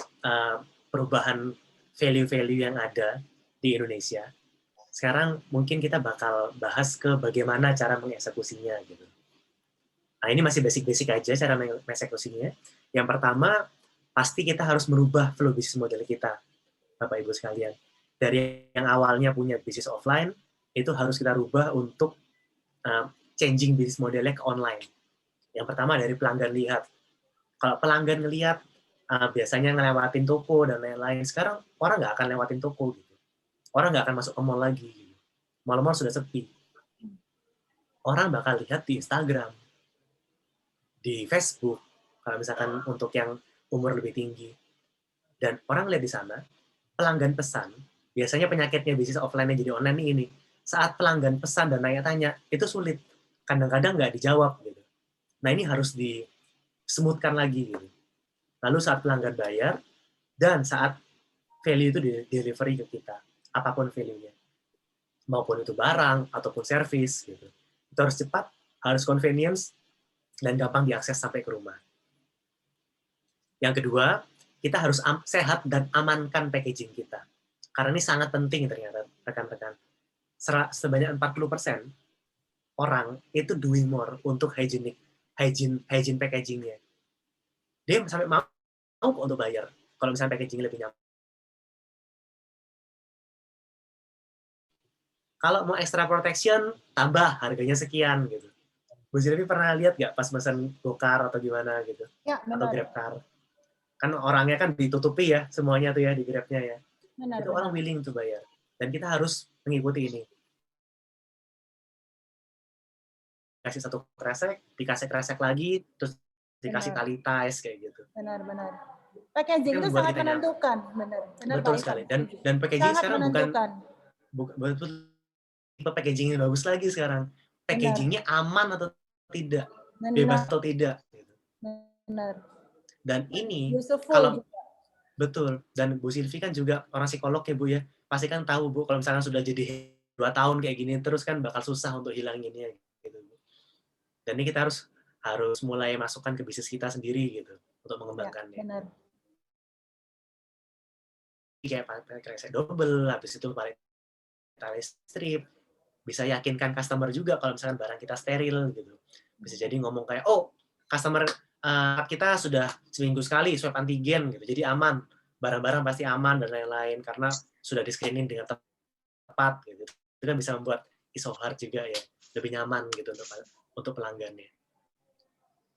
perubahan value-value yang ada di Indonesia. Sekarang mungkin kita bakal bahas ke bagaimana cara mengeksekusinya gitu. Nah, ini masih basic-basic aja cara mengeksekusinya. Yang pertama, pasti kita harus merubah flow bisnis model kita, Bapak Ibu sekalian. Dari yang awalnya punya bisnis offline, itu harus kita rubah untuk changing bisnis modelnya ke online. Yang pertama dari pelanggan lihat. Kalau pelanggan ngelihat biasanya ngelewatin toko dan lain-lain. Sekarang orang nggak akan lewatin toko gitu. Orang nggak akan masuk ke mall lagi. Gitu. Mall-mall sudah sepi. Orang bakal lihat di Instagram, di Facebook, kalau misalkan untuk yang umur lebih tinggi. Dan orang lihat di sana, pelanggan pesan, biasanya penyakitnya bisnis offline-nya jadi online ini, saat pelanggan pesan dan tanya-tanya, itu sulit. Kadang-kadang nggak dijawab. Gitu. Nah ini harus disemutkan lagi. Gitu. Lalu saat pelanggan bayar, dan saat value itu delivery ke kita, apapun value-nya. Maupun itu barang, ataupun service. Gitu. Itu harus cepat, harus convenience, dan gampang diakses sampai ke rumah. Yang kedua, kita harus sehat dan amankan packaging kita. Karena ini sangat penting ternyata, rekan-rekan. Sebanyak 40% orang itu doing more untuk hygiene packaging-nya. Dia sampai mau untuk bayar kalau misalnya packaging lebih nyaman. Kalau mau extra protection, tambah harganya sekian gitu. Bu Silvi pernah lihat nggak pas pesan GoCar atau gimana gitu? Ya, atau benar. GrabCar? Kan orangnya kan ditutupi ya semuanya tuh ya di Grabnya ya. Benar, itu orang willing to bayar. Dan kita harus mengikuti ini. Kasih satu kresek, dikasih kresek lagi, terus dikasih tali ties kayak gitu. Benar. Packaging itu sangat menentukan, benar. Betul sekali. Dan packaging sangat sekarang menentukan. bukan tipe packaging yang bagus lagi sekarang. Packagingnya aman atau tidak, bebas atau tidak. Benar. Dan ini Useful kalau juga. Betul. Dan Bu Silvi kan juga orang psikolog ya Bu ya. Pasti kan tahu Bu kalau misalnya sudah jadi 2 tahun kayak gini terus kan bakal susah untuk hilanginnya gitu. Dan ini kita harus mulai masukkan ke bisnis kita sendiri gitu untuk mengembangkannya. Ya, benar. Kayak pakai kresek double, habis itu pakai tali strip, bisa yakinkan customer juga kalau misalkan barang kita steril gitu. Bisa jadi ngomong kayak, oh customer kita sudah seminggu sekali swab antigen gitu, jadi aman, barang-barang pasti aman dan lain-lain karena sudah di screening dengan tepat gitu. Itu kan bisa membuat isohar juga ya, lebih nyaman gitu untuk pelanggannya.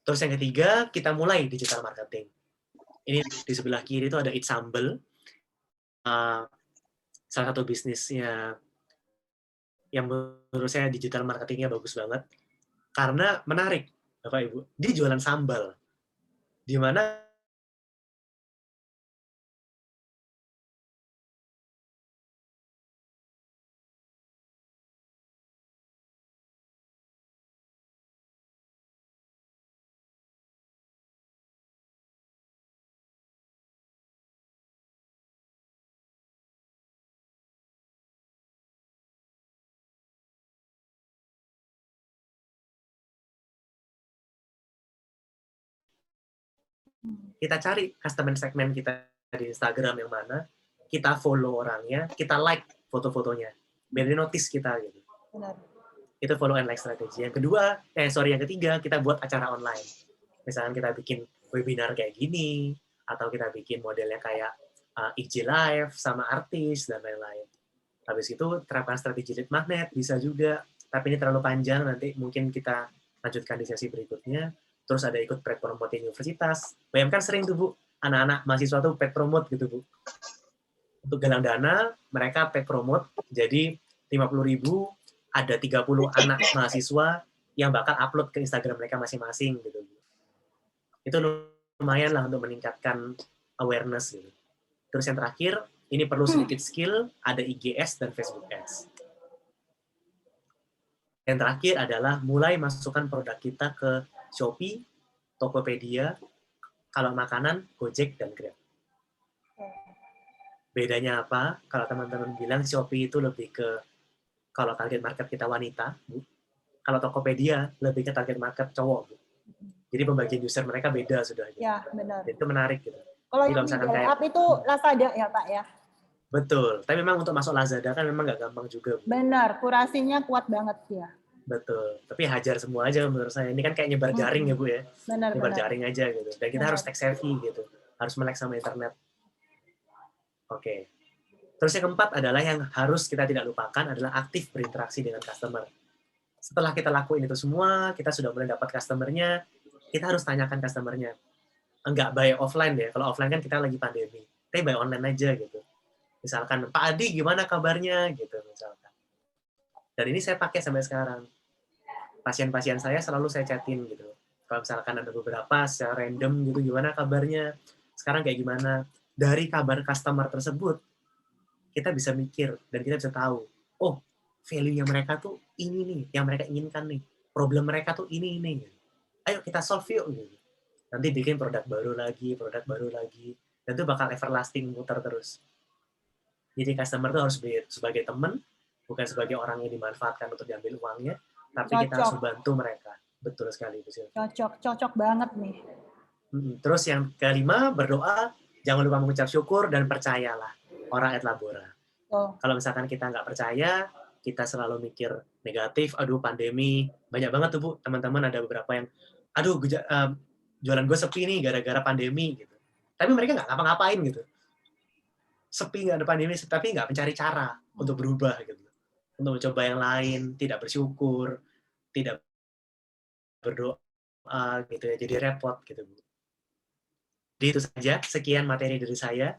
Terus yang ketiga, kita mulai digital marketing. Ini di sebelah kiri itu ada It's Humble, salah satu bisnisnya yang menurut saya digital marketingnya bagus banget karena menarik, Bapak Ibu. Dia jualan sambal, di mana kita cari customer segmen kita di Instagram yang mana, kita follow orangnya, kita like foto-fotonya, biar dia notice kita gitu. Benar. Itu follow and like strategi. Yang ketiga, kita buat acara online. Misalkan kita bikin webinar kayak gini, atau kita bikin modelnya kayak IG Live sama artis dan lain-lain. Habis itu terapkan strategi lead magnet, bisa juga. Tapi ini terlalu panjang, nanti mungkin kita lanjutkan di sesi berikutnya. Terus ada ikut paid promote di universitas. BM kan sering tuh Bu, anak-anak mahasiswa tuh paid promote gitu Bu. Untuk galang dana, mereka paid promote, jadi 50.000, ada 30 anak mahasiswa yang bakal upload ke Instagram mereka masing-masing gitu Bu. Itu lumayan lah untuk meningkatkan awareness gitu. Terus yang terakhir, ini perlu sedikit skill, ada IGS dan Facebook Ads. Yang terakhir adalah mulai masukkan produk kita ke Shopee, Tokopedia, kalau makanan, Gojek, dan Grab. Bedanya apa? Kalau teman-teman bilang Shopee itu lebih ke, kalau target market kita wanita, Bu. Kalau Tokopedia lebih ke target market cowok, Bu. Jadi pembagian user mereka beda sudah. Ya, benar. Itu menarik gitu. Kalau yang middle up itu Lazada ya Pak ya? Betul. Tapi memang untuk masuk Lazada kan memang nggak gampang juga, Bu. Benar, kurasinya kuat banget ya. Betul. Tapi hajar semua aja menurut saya. Ini kan kayak nyebar jaring ya Bu ya. Benar, nyebar jaring aja gitu. Dan kita harus tech savvy gitu. Harus melek sama internet. Oke. Terus yang keempat adalah yang harus kita tidak lupakan adalah aktif berinteraksi dengan customer. setelah kita lakuin itu semua, kita sudah mulai dapat customer-nya, kita harus tanyakan customer-nya. Enggak by offline ya, kalau offline kan kita lagi pandemi. Tapi by online aja gitu. Misalkan, Pak Adi gimana kabarnya? Gitu misalkan. Dan ini saya pakai sampai sekarang. Pasien-pasien saya selalu saya chatin gitu. Kalau misalkan ada beberapa secara random gitu, gimana kabarnya? Sekarang kayak gimana? Dari kabar customer tersebut, kita bisa mikir dan kita bisa tahu, oh, value-nya mereka tuh ini nih, yang mereka inginkan nih. Problem mereka tuh ini. Ayo kita solve yuk. Gitu. Nanti bikin produk baru lagi. Dan itu bakal everlasting, muter terus. Jadi customer tuh harus sebagai teman, bukan sebagai orang yang dimanfaatkan untuk diambil uangnya, tapi kita harus membantu mereka. Betul sekali, Bu Sylvia. Cocok banget nih. Terus yang kelima, berdoa, jangan lupa mengucap syukur, dan percayalah. Ora et labora. Kalau misalkan kita nggak percaya, kita selalu mikir negatif, aduh pandemi, banyak banget tuh Bu, teman-teman ada beberapa yang, aduh jualan gue sepi nih gara-gara pandemi gitu. Tapi mereka nggak ngapa-ngapain gitu. Sepi nggak ada pandemi, tapi nggak mencari cara untuk berubah gitu. Untuk mencoba yang lain, tidak bersyukur, tidak berdoa gitu ya, jadi repot gitu Bu. Jadi itu saja, sekian materi dari saya.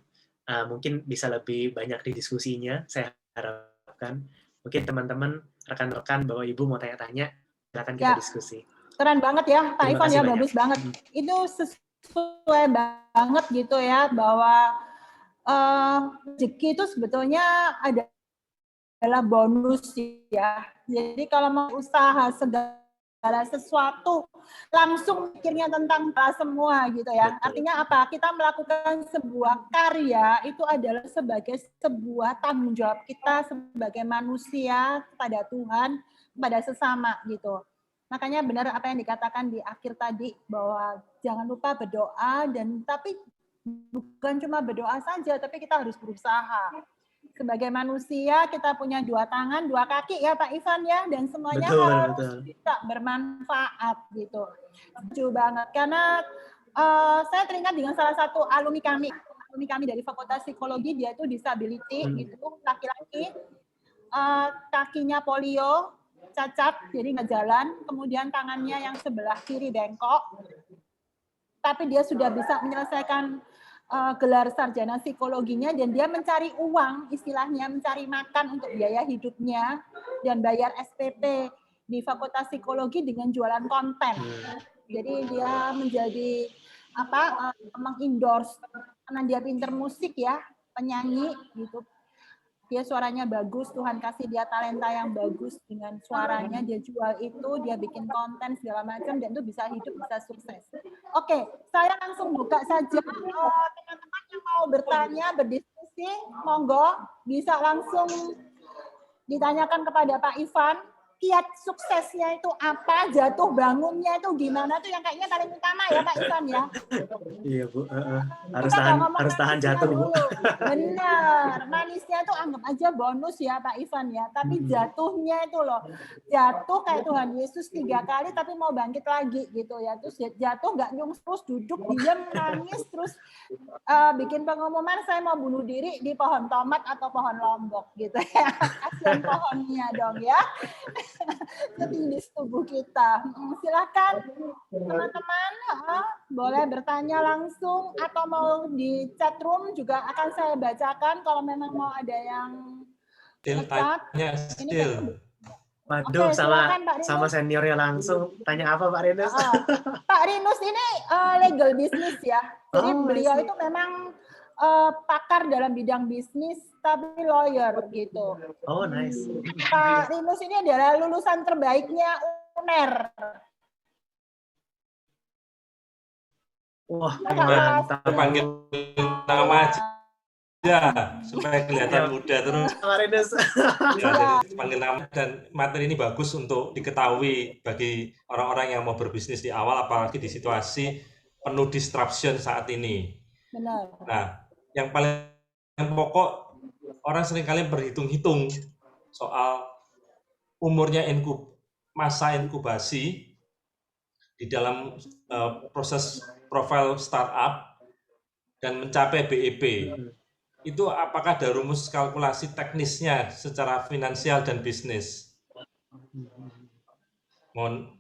Mungkin bisa lebih banyak di diskusinya, saya harapkan. Mungkin teman-teman, rekan-rekan, Bapak Ibu mau tanya-tanya, silakan kita diskusi. Keren banget ya, Pak Ivan ya, bagus banget. Itu sesuai banget gitu ya, bahwa rezeki itu sebetulnya adalah bonus ya. Jadi kalau mau usaha segala sesuatu, langsung pikirnya tentang semua gitu ya. Betul. Artinya apa? Kita melakukan sebuah karya itu adalah sebagai sebuah tanggung jawab kita sebagai manusia kepada Tuhan, kepada sesama gitu. Makanya benar apa yang dikatakan di akhir tadi, bahwa jangan lupa berdoa, tapi bukan cuma berdoa saja, tapi kita harus berusaha. Sebagai manusia kita punya 2 tangan, 2 kaki ya Pak Ivan ya, dan semuanya harus bisa bermanfaat gitu. Setuju banget, karena saya teringat dengan salah satu alumni kami dari Fakultas Psikologi, dia itu disability gitu, laki-laki, kakinya polio, cacat, jadi nggak jalan, kemudian tangannya yang sebelah kiri bengkok, tapi dia sudah bisa menyelesaikan gelar sarjana psikologinya, dan dia mencari uang, istilahnya mencari makan untuk biaya hidupnya, dan bayar SPP di Fakultas Psikologi dengan jualan konten. Jadi dia menjadi meng-endorse, karena dia pinter musik ya, penyanyi gitu. Dia suaranya bagus, Tuhan kasih dia talenta yang bagus dengan suaranya, dia jual itu, dia bikin konten segala macam, dan itu bisa hidup, bisa sukses. Oke, saya langsung buka saja. Teman-teman yang mau bertanya, berdiskusi, monggo bisa langsung ditanyakan kepada Pak Ivan. Kiat suksesnya itu apa, jatuh bangunnya itu gimana, tuh yang kayaknya paling utama ya Pak Ivan ya. Iya Bu, harus tahan jatuh Bu. Benar, manisnya itu anggap aja bonus ya Pak Ivan ya, tapi jatuhnya itu loh, jatuh kayak Tuhan Yesus 3 kali tapi mau bangkit lagi gitu ya, terus jatuh nggak nyung, terus duduk diam nangis, terus bikin pengumuman saya mau bunuh diri di pohon tomat atau pohon lombok gitu ya, kasihan pohonnya dong ya. Setindis tubuh kita. Silakan teman-teman, boleh bertanya langsung atau mau di chat room juga akan saya bacakan kalau memang mau ada yang tanya still. Waduh, sama seniornya langsung. Tanya apa Pak Rinus? Pak Rinus ini legal business ya. Jadi beliau itu memang pakar dalam bidang bisnis, tapi lawyer gitu. Oh, nice. Pak Rinus ini adalah lulusan terbaiknya UNER. Wah, mantap. Panggil nama aja supaya kelihatan muda terus. Pak Rinus. Ya, panggil nama, dan materi ini bagus untuk diketahui bagi orang-orang yang mau berbisnis di awal, apalagi di situasi penuh disruption saat ini. Benar. Nah, yang paling pokok, orang seringkali berhitung-hitung soal umurnya masa inkubasi di dalam proses profil startup dan mencapai BEP. Itu apakah ada rumus kalkulasi teknisnya secara finansial dan bisnis? Mohon.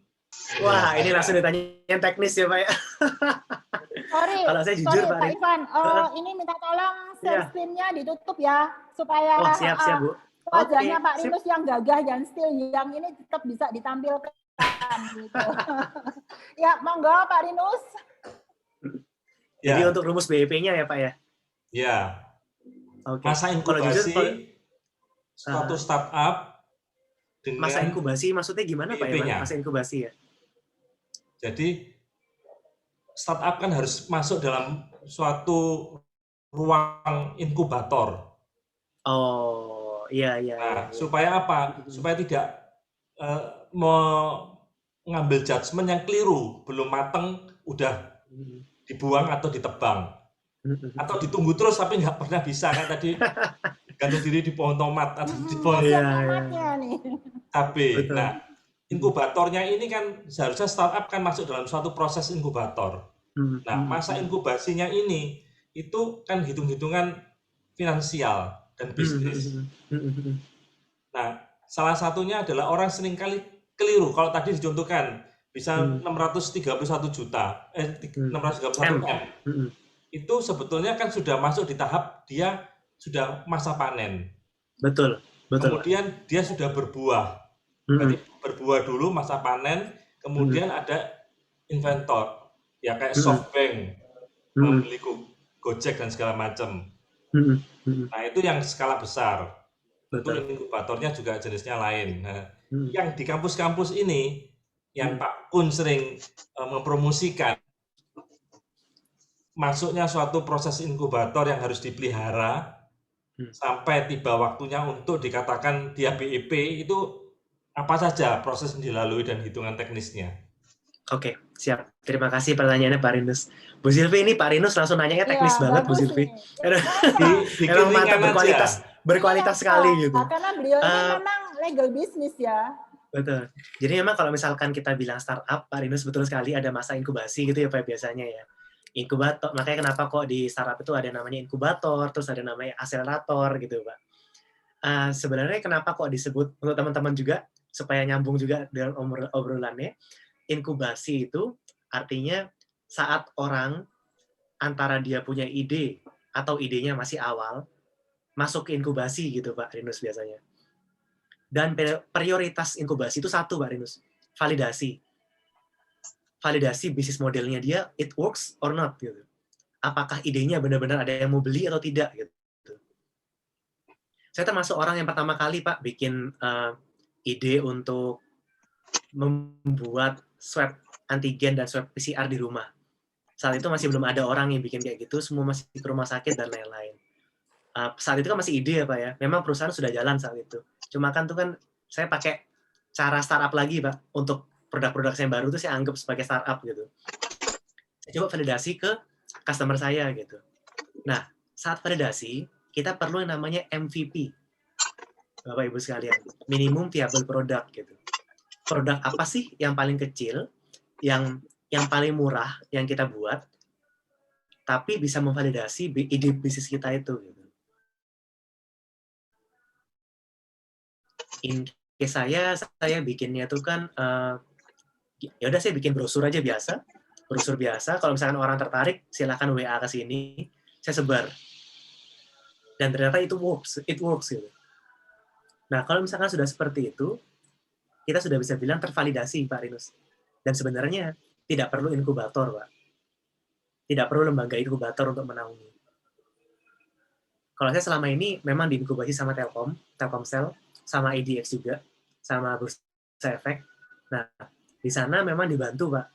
Wah, ini langsung ditanya yang teknis ya, Pak ya. Sorry, Kalau saya jujur, Pak Pak Rin. Ivan, ini minta tolong share Iya. screen-nya ditutup ya, supaya Oh, siap, Bu. wajahnya Oke, Pak sip. Rinus yang gagah dan still yang ini tetap bisa ditampilkan. Gitu. Ya, monggo Pak Rinus. Jadi Ya, untuk rumus BEP-nya ya, Pak ya? ya. Oke. Masa Kalau jujur, inkubasi suatu startup dengan masa inkubasi maksudnya gimana, Pak ya? BEP-nya. Masa inkubasi ya? Jadi startup kan harus masuk dalam suatu ruang inkubator. Oh, iya. Nah, supaya apa? Supaya tidak mengambil judgement yang keliru, belum mateng, udah dibuang atau ditebang. Atau ditunggu terus tapi nggak pernah bisa, kan tadi gantung diri di pohon tomat atau di pohon tomatnya nih. cabai. Nah, inkubatornya ini kan seharusnya startup kan masuk dalam suatu proses inkubator. Nah, masa inkubasinya ini itu kan hitung-hitungan finansial dan bisnis. Nah, salah satunya adalah orang seringkali keliru. Kalau tadi dicontohkan bisa 631 juta, 631 M. Itu sebetulnya kan sudah masuk di tahap dia sudah masa panen. Betul. Kemudian dia sudah berbuah. Berarti berbuah dulu masa panen, kemudian ada inventor. Ya kayak SoftBank, membeli Gojek dan segala macam. Nah, itu yang skala besar. Tentu inkubatornya juga jenisnya lain. Nah, yang di kampus-kampus ini, yang Pak Kun sering mempromosikan, masuknya suatu proses inkubator yang harus dipelihara sampai tiba waktunya untuk dikatakan dia BEP, itu apa saja proses yang dilalui dan hitungan teknisnya. Oke, siap. Terima kasih pertanyaannya Pak Rinus. Bu Silvi, ini Pak Rinus langsung nanyanya teknis banget, Bu Silvi. Emang mantap, berkualitas sekali gitu. Karena beliau ini memang legal business ya. Betul. Jadi memang kalau misalkan kita bilang startup, Pak Rinus betul sekali ada masa inkubasi gitu ya Pak biasanya ya. Inkubator, makanya kenapa kok di startup itu ada namanya inkubator, terus ada namanya akselerator gitu Pak. Sebenarnya kenapa kok disebut, untuk teman-teman juga, supaya nyambung juga dengan obrolannya, inkubasi itu artinya saat orang antara dia punya ide atau idenya masih awal, masuk ke inkubasi gitu Pak Rinus biasanya. Dan prioritas inkubasi itu satu Pak Rinus, validasi. Validasi bisnis modelnya dia, it works or not gitu. Apakah idenya benar-benar ada yang mau beli atau tidak gitu. Saya termasuk orang yang pertama kali Pak bikin ide untuk membuat swab antigen dan swab PCR di rumah. Saat itu masih belum ada orang yang bikin kayak gitu, semua masih ke rumah sakit dan lain-lain. Saat itu kan masih ide ya Pak ya, memang perusahaan sudah jalan saat itu. Cuma kan tuh kan saya pakai cara startup lagi Pak, untuk produk-produk saya yang baru itu saya anggap sebagai startup gitu. Saya coba validasi ke customer saya gitu. Nah, saat validasi, kita perlu yang namanya MVP. Bapak Ibu sekalian, minimum viable product gitu. Produk apa sih yang paling kecil, yang paling murah yang kita buat, tapi bisa memvalidasi ide bisnis kita itu gitu. In case saya bikinnya tuh kan ya udah saya bikin brosur aja biasa, brosur biasa. Kalau misalkan orang tertarik, silakan WA ke sini, saya sebar. Dan ternyata it works gitu. Nah, kalau misalkan sudah seperti itu, kita sudah bisa bilang tervalidasi, Pak Rinus. Dan sebenarnya tidak perlu inkubator, Pak. Tidak perlu lembaga inkubator untuk menaungi. Kalau saya selama ini memang diinkubasi sama Telkomsel, sama IDX juga, sama Bursa Efek. Nah, di sana memang dibantu, Pak.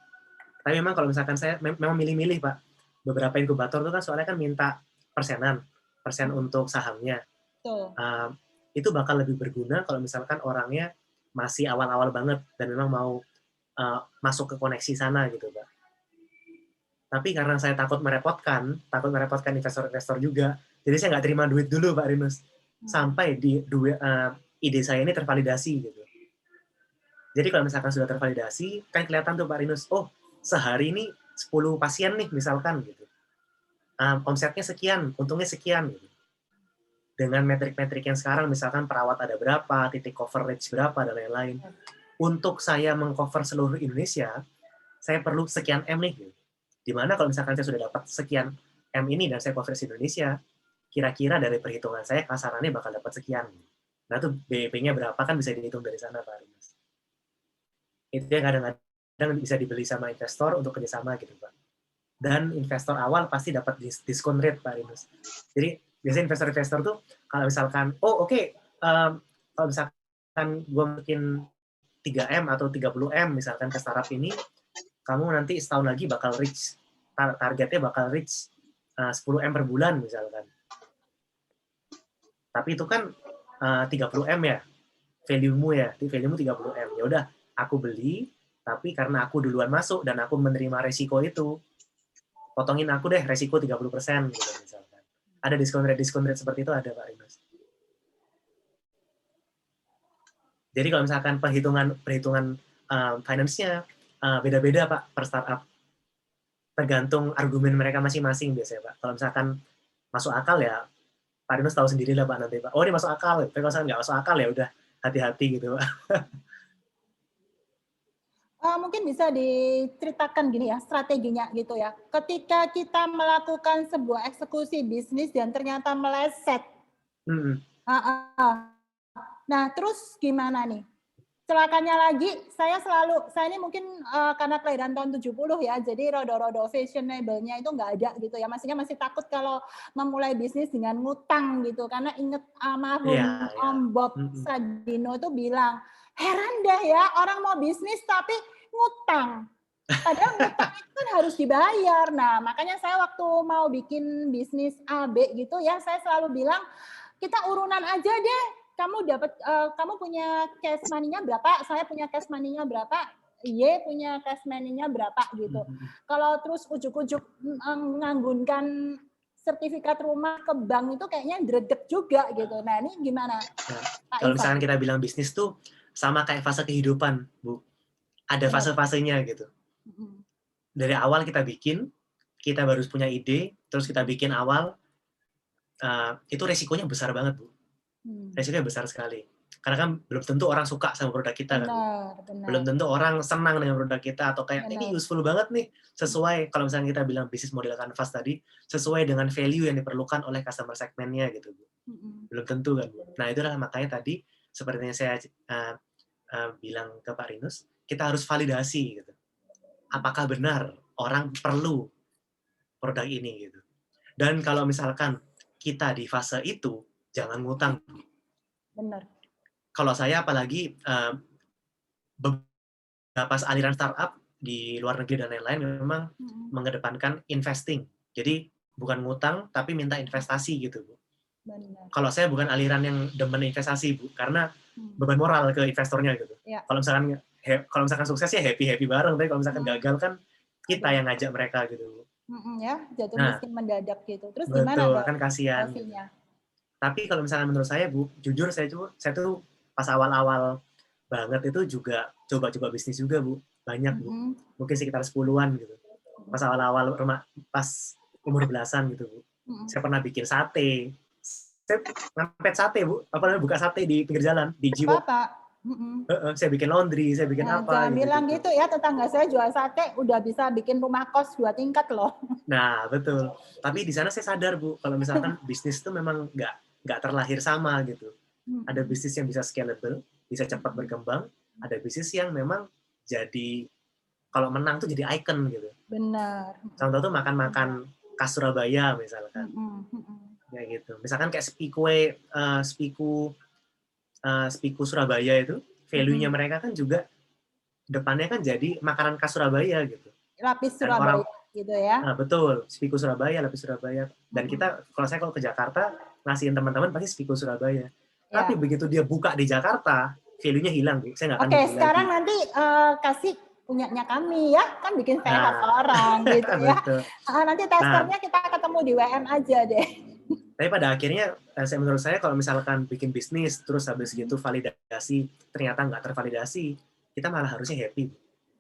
Tapi memang kalau misalkan saya memang milih-milih, Pak. Beberapa inkubator itu kan soalnya kan minta persen untuk sahamnya. Itu bakal lebih berguna kalau misalkan orangnya masih awal-awal banget dan memang mau masuk ke koneksi sana gitu, Pak. Tapi karena saya takut merepotkan investor-investor juga, jadi saya nggak terima duit dulu, Pak Rinus. Sampai ide saya ini tervalidasi gitu. Jadi kalau misalkan sudah tervalidasi, kan kelihatan tuh Pak Rinus, oh sehari ini 10 pasien nih misalkan gitu. Omsetnya sekian, untungnya sekian gitu. Dengan metrik-metrik yang sekarang misalkan perawat ada berapa, titik coverage berapa dan lain-lain. untuk saya mengcover seluruh Indonesia, saya perlu sekian M nih. Dimana kalau misalkan saya sudah dapat sekian M ini dan saya cover Indonesia, kira-kira dari perhitungan saya kasarannya bakal dapat sekian. Nah tuh BEP-nya berapa kan bisa dihitung dari sana Pak Rinus. Itu yang kadang-kadang bisa dibeli sama investor untuk kerjasama gitu Pak. Dan investor awal pasti dapat diskon rate Pak Rinus. Jadi biasanya investor-investor tuh kalau misalkan, kalau misalkan gue mungkin 3M atau 30M misalkan ke startup ini, kamu nanti setahun lagi bakal reach, targetnya bakal reach 10M per bulan misalkan. Tapi itu kan 30M ya, value-mu ya, value-mu 30M. Ya udah, aku beli, tapi karena aku duluan masuk dan aku menerima resiko itu, potongin aku deh resiko 30% gitu misalkan. Ada diskon rate seperti itu ada Pak Rinus. Jadi kalau misalkan perhitungan finance-nya beda-beda Pak per startup. Tergantung argumen mereka masing-masing biasanya Pak. Kalau misalkan masuk akal ya, Pak Rinus tahu sendiri lah Pak nanti Pak. Oh ini masuk akal, tapi kalau misalkan nggak masuk akal ya udah hati-hati gitu Pak. Mungkin bisa diceritakan gini ya, strateginya gitu ya. Ketika kita melakukan sebuah eksekusi bisnis dan ternyata meleset. Nah, terus gimana nih? Celakanya lagi, saya ini mungkin karena kelahiran tahun 70 ya, jadi rodo-rodo fashionable-nya itu nggak ada gitu ya. Maksudnya masih takut kalau memulai bisnis dengan ngutang gitu, karena inget almarhum Om Bob Sadino itu bilang, heran deh ya, orang mau bisnis tapi ngutang. Padahal ngutang itu kan harus dibayar. Nah, makanya saya waktu mau bikin bisnis AB gitu ya, saya selalu bilang, kita urunan aja deh. Kamu punya cash money-nya berapa, saya punya cash money-nya berapa, Y punya cash money-nya berapa gitu. Kalau terus ujuk-ujuk menganggunkan sertifikat rumah ke bank itu kayaknya dredeg juga gitu. Nah, ini gimana? Nah, kalau misalkan kita bilang bisnis tuh sama kayak fase kehidupan, Bu. Ada fase-fasenya gitu. Dari awal kita bikin, kita baru punya ide, terus kita bikin awal, itu resikonya besar banget, Bu. Resikonya besar sekali. Karena kan belum tentu orang suka sama produk kita kan. Belum tentu orang senang dengan produk kita atau kayak ini useful banget nih, sesuai kalau misalnya kita bilang bisnis model kanvas tadi, sesuai dengan value yang diperlukan oleh customer segmentnya gitu Bu. Belum tentu kan Bu. Nah itulah makanya tadi seperti yang saya bilang ke Pak Rinus, kita harus validasi gitu. Apakah benar orang perlu produk ini gitu. Dan kalau misalkan kita di fase itu, jangan ngutang. Benar. Kalau saya apalagi beberapa aliran startup di luar negeri dan lain-lain memang mengedepankan investing. Jadi bukan ngutang tapi minta investasi gitu, Bu. Benar. Kalau saya bukan aliran yang demen investasi, Bu, karena beban moral ke investornya gitu. Ya. Kalau misalkan sukses ya happy bareng, tapi kalau misalkan gagal kan kita yang ngajak mereka gitu, Bu. Ya, jatuh miskin mendadak gitu. Terus betul, gimana kan kasihan. Tapi kalau misalnya menurut saya, Bu, jujur saya tuh pas awal-awal banget itu juga coba-coba bisnis juga, Bu. Banyak, Bu. Mungkin sekitar 10-an gitu. Pas awal-awal pas umur belasan gitu, Bu. Saya pernah bikin sate. Saya ngampet sate, Bu. Buka sate di pinggir jalan, di Jiwok. Saya bikin laundry, saya bikin apa. Jangan bilang gitu ya, tetangga saya jual sate, udah bisa bikin rumah kos 2 tingkat loh. Nah, betul. Tapi di sana saya sadar, Bu, kalau misalkan bisnis itu memang nggak terlahir sama gitu. Ada bisnis yang bisa scalable, bisa cepat berkembang. Ada bisnis yang memang jadi, kalau menang tuh jadi icon gitu. Benar. Contoh tuh makan-makan khas Surabaya misalkan. Ya gitu. Misalkan kayak Spiku Surabaya itu, value-nya mereka kan juga depannya kan jadi makanan khas Surabaya gitu. Lapis Surabaya gitu ya. Nah, betul, Spiku Surabaya, lapis Surabaya. Dan kalau saya ke Jakarta, ngasihin teman-teman pasti Spiku Surabaya. Ya. Tapi begitu dia buka di Jakarta, value-nya hilang. Saya nggak akan Oke, sekarang lagi. Nanti kasih punyanya kami ya, kan bikin sehat orang gitu ya. Nanti testernya kita ketemu di WM aja deh. Tapi pada akhirnya, menurut saya kalau misalkan bikin bisnis, terus habis gitu validasi, ternyata nggak tervalidasi, kita malah harusnya happy.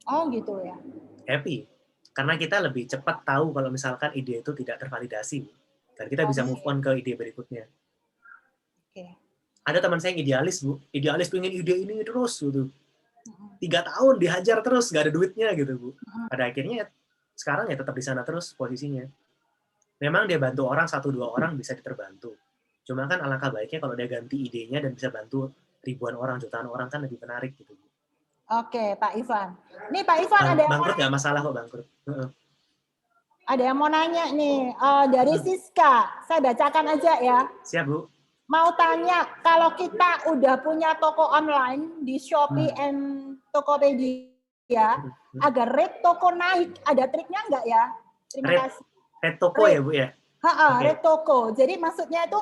Oh gitu ya. Happy. Karena kita lebih cepat tahu kalau misalkan ide itu tidak tervalidasi. Dan kita bisa move on ke ide berikutnya. Ada teman saya yang idealis, Bu. Idealis pengen ide ini terus gitu. 3 tahun dihajar terus, nggak ada duitnya gitu Bu. Pada akhirnya sekarang ya tetap di sana terus posisinya. Memang dia bantu orang 1-2 orang bisa diterbantu. Cuma kan alangkah baiknya kalau dia ganti idenya dan bisa bantu ribuan orang, jutaan orang kan lebih menarik gitu. Oke, Pak Ivan. Nih Pak Ivan ada yang Bangkrut nggak masalah kok bangkrut. ada yang mau nanya nih dari Siska. Saya bacakan aja ya. Siap Bu. Mau tanya, kalau kita udah punya toko online di Shopee and Tokopedia, agar rate toko naik, ada triknya nggak ya? Terima kasih. Red toko ya Bu ya? Red toko. Jadi maksudnya itu,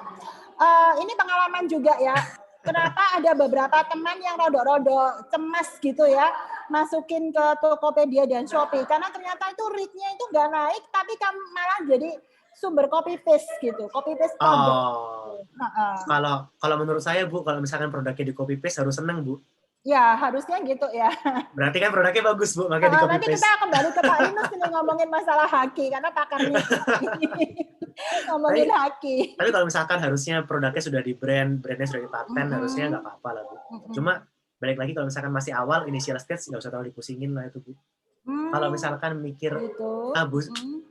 ini pengalaman juga ya. Kenapa ada beberapa teman yang rodok-rodok cemas gitu ya, masukin ke Tokopedia dan Shopee. Karena ternyata itu rate-nya itu nggak naik, tapi malah jadi sumber copy paste gitu, copy paste produk. Kalau menurut saya Bu, kalau misalkan produknya di copy paste harus seneng Bu. Ya harusnya gitu ya. Berarti kan produknya bagus Bu, makanya di copy Nanti paste. kita kembali ke Pak Inus ini ngomongin masalah haki karena pakarnya ngomongin haki. Tapi kalau misalkan harusnya produknya sudah di brandnya sudah di paten, harusnya nggak apa-apa lah Bu. Cuma balik lagi kalau misalkan masih awal initial stage nggak usah terlalu dipusingin lah itu Bu. Kalau misalkan mikir,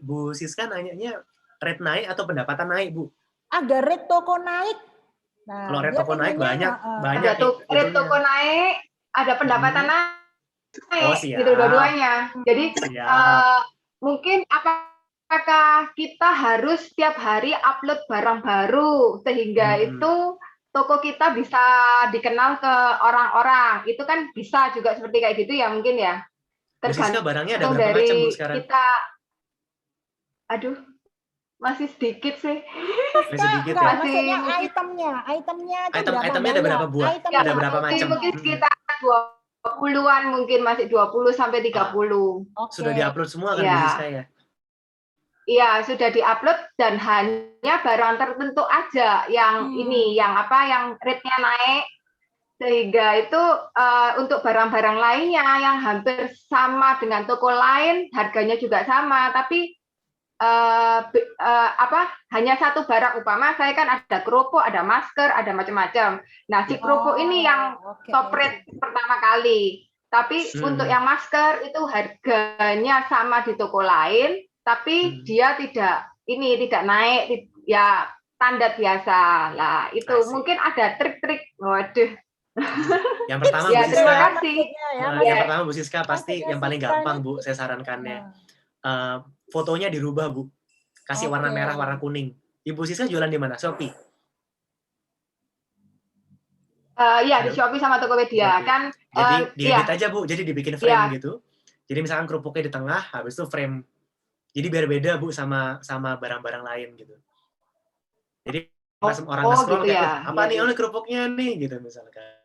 Bu Siska nanyanya rate naik atau pendapatan naik, Bu? Agar rate toko naik. Nah, kalau rate toko naik banyak. Ada rate toko naik, ada pendapatan naik, gitu dua-duanya. Jadi mungkin apakah kita harus setiap hari upload barang baru sehingga itu toko kita bisa dikenal ke orang-orang. Itu kan bisa juga seperti kayak gitu ya mungkin ya. Tergantung barangnya ada berapa macam Bu sekarang? Aduh, masih sedikit sih. Masih sedikit ya? Maksudnya itemnya ada berapa buah? Ada berapa macam? Mungkin sekitar 20-an, mungkin masih 20 sampai 30. Sudah diupload semua kan Bu Siska ya? Iya, sudah diupload dan hanya barang tertentu aja yang yang rate-nya naik. Sehingga itu untuk barang-barang lainnya yang hampir sama dengan toko lain, harganya juga sama, tapi hanya satu barang. Upama saya kan ada kerupuk, ada masker, ada macam-macam. Nah, si kerupuk ini yang top rate pertama kali. Tapi untuk yang masker itu harganya sama di toko lain, tapi dia tidak naik, ya standar biasa lah. Itu mungkin ada trik-trik. Waduh. Yang pertama Bu Siska, terima kasih. Yang pertama Bu Siska pasti yang paling gampang Bu, saya sarankannya. Fotonya dirubah Bu, kasih warna merah, warna kuning. Ibu Siska jualan di mana? Shopee? Iya, di Shopee sama Tokopedia kan. Jadi diedit aja Bu, jadi dibikin frame gitu. Jadi misalkan kerupuknya di tengah, habis itu frame. Jadi biar beda Bu sama barang-barang lain gitu. Jadi pas orang nge-scroll gitu kayak, apa nih, ini kerupuknya nih gitu misalkan.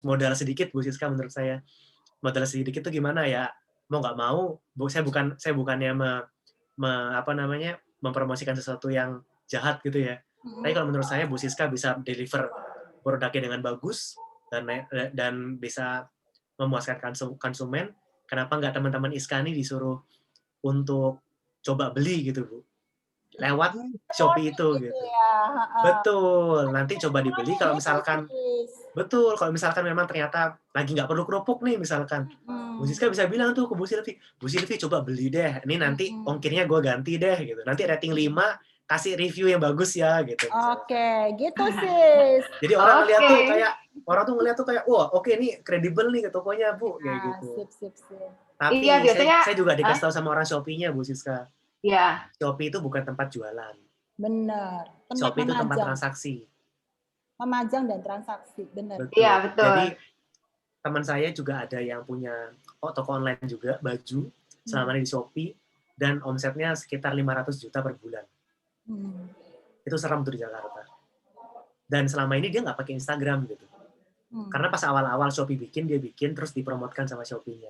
Modal sedikit Bu Siska menurut saya. Modal sedikit itu gimana ya? Mau nggak mau, saya bukannya mempromosikan sesuatu yang jahat gitu ya. Tapi kalau menurut saya Bu Siska bisa deliver produknya dengan bagus dan bisa memuaskan konsumen. Kenapa nggak teman-teman Iska ini disuruh untuk coba beli gitu Bu? Lewat Shopee itu gitu. Betul. Nanti coba dibeli kalau misalkan memang ternyata lagi nggak perlu kerupuk nih misalkan. Bu Siska bisa bilang tuh ke Bu Silvi coba beli deh. Ini nanti ongkirnya gue ganti deh gitu. Nanti rating 5 kasih review yang bagus ya gitu. Oke, gitu sis. Jadi orang ngeliat tuh kayak wah oke nih kredibel nih ke tokonya Bu kayak gitu. Sip. Tapi iya, biasanya, saya juga dikasih tahu sama orang Shopee-nya Bu Siska. Iya. Shopee itu bukan tempat jualan. Benar. Shopee itu tempat transaksi. Memajang dan transaksi, benar. Iya, betul. Jadi teman saya juga ada yang punya toko online juga, baju, selama ini di Shopee, dan omsetnya sekitar 500 juta per bulan. Itu serem tuh di Jakarta. Dan selama ini dia nggak pakai Instagram gitu. Karena pas awal-awal Shopee dia bikin, terus dipromotkan sama Shopee-nya.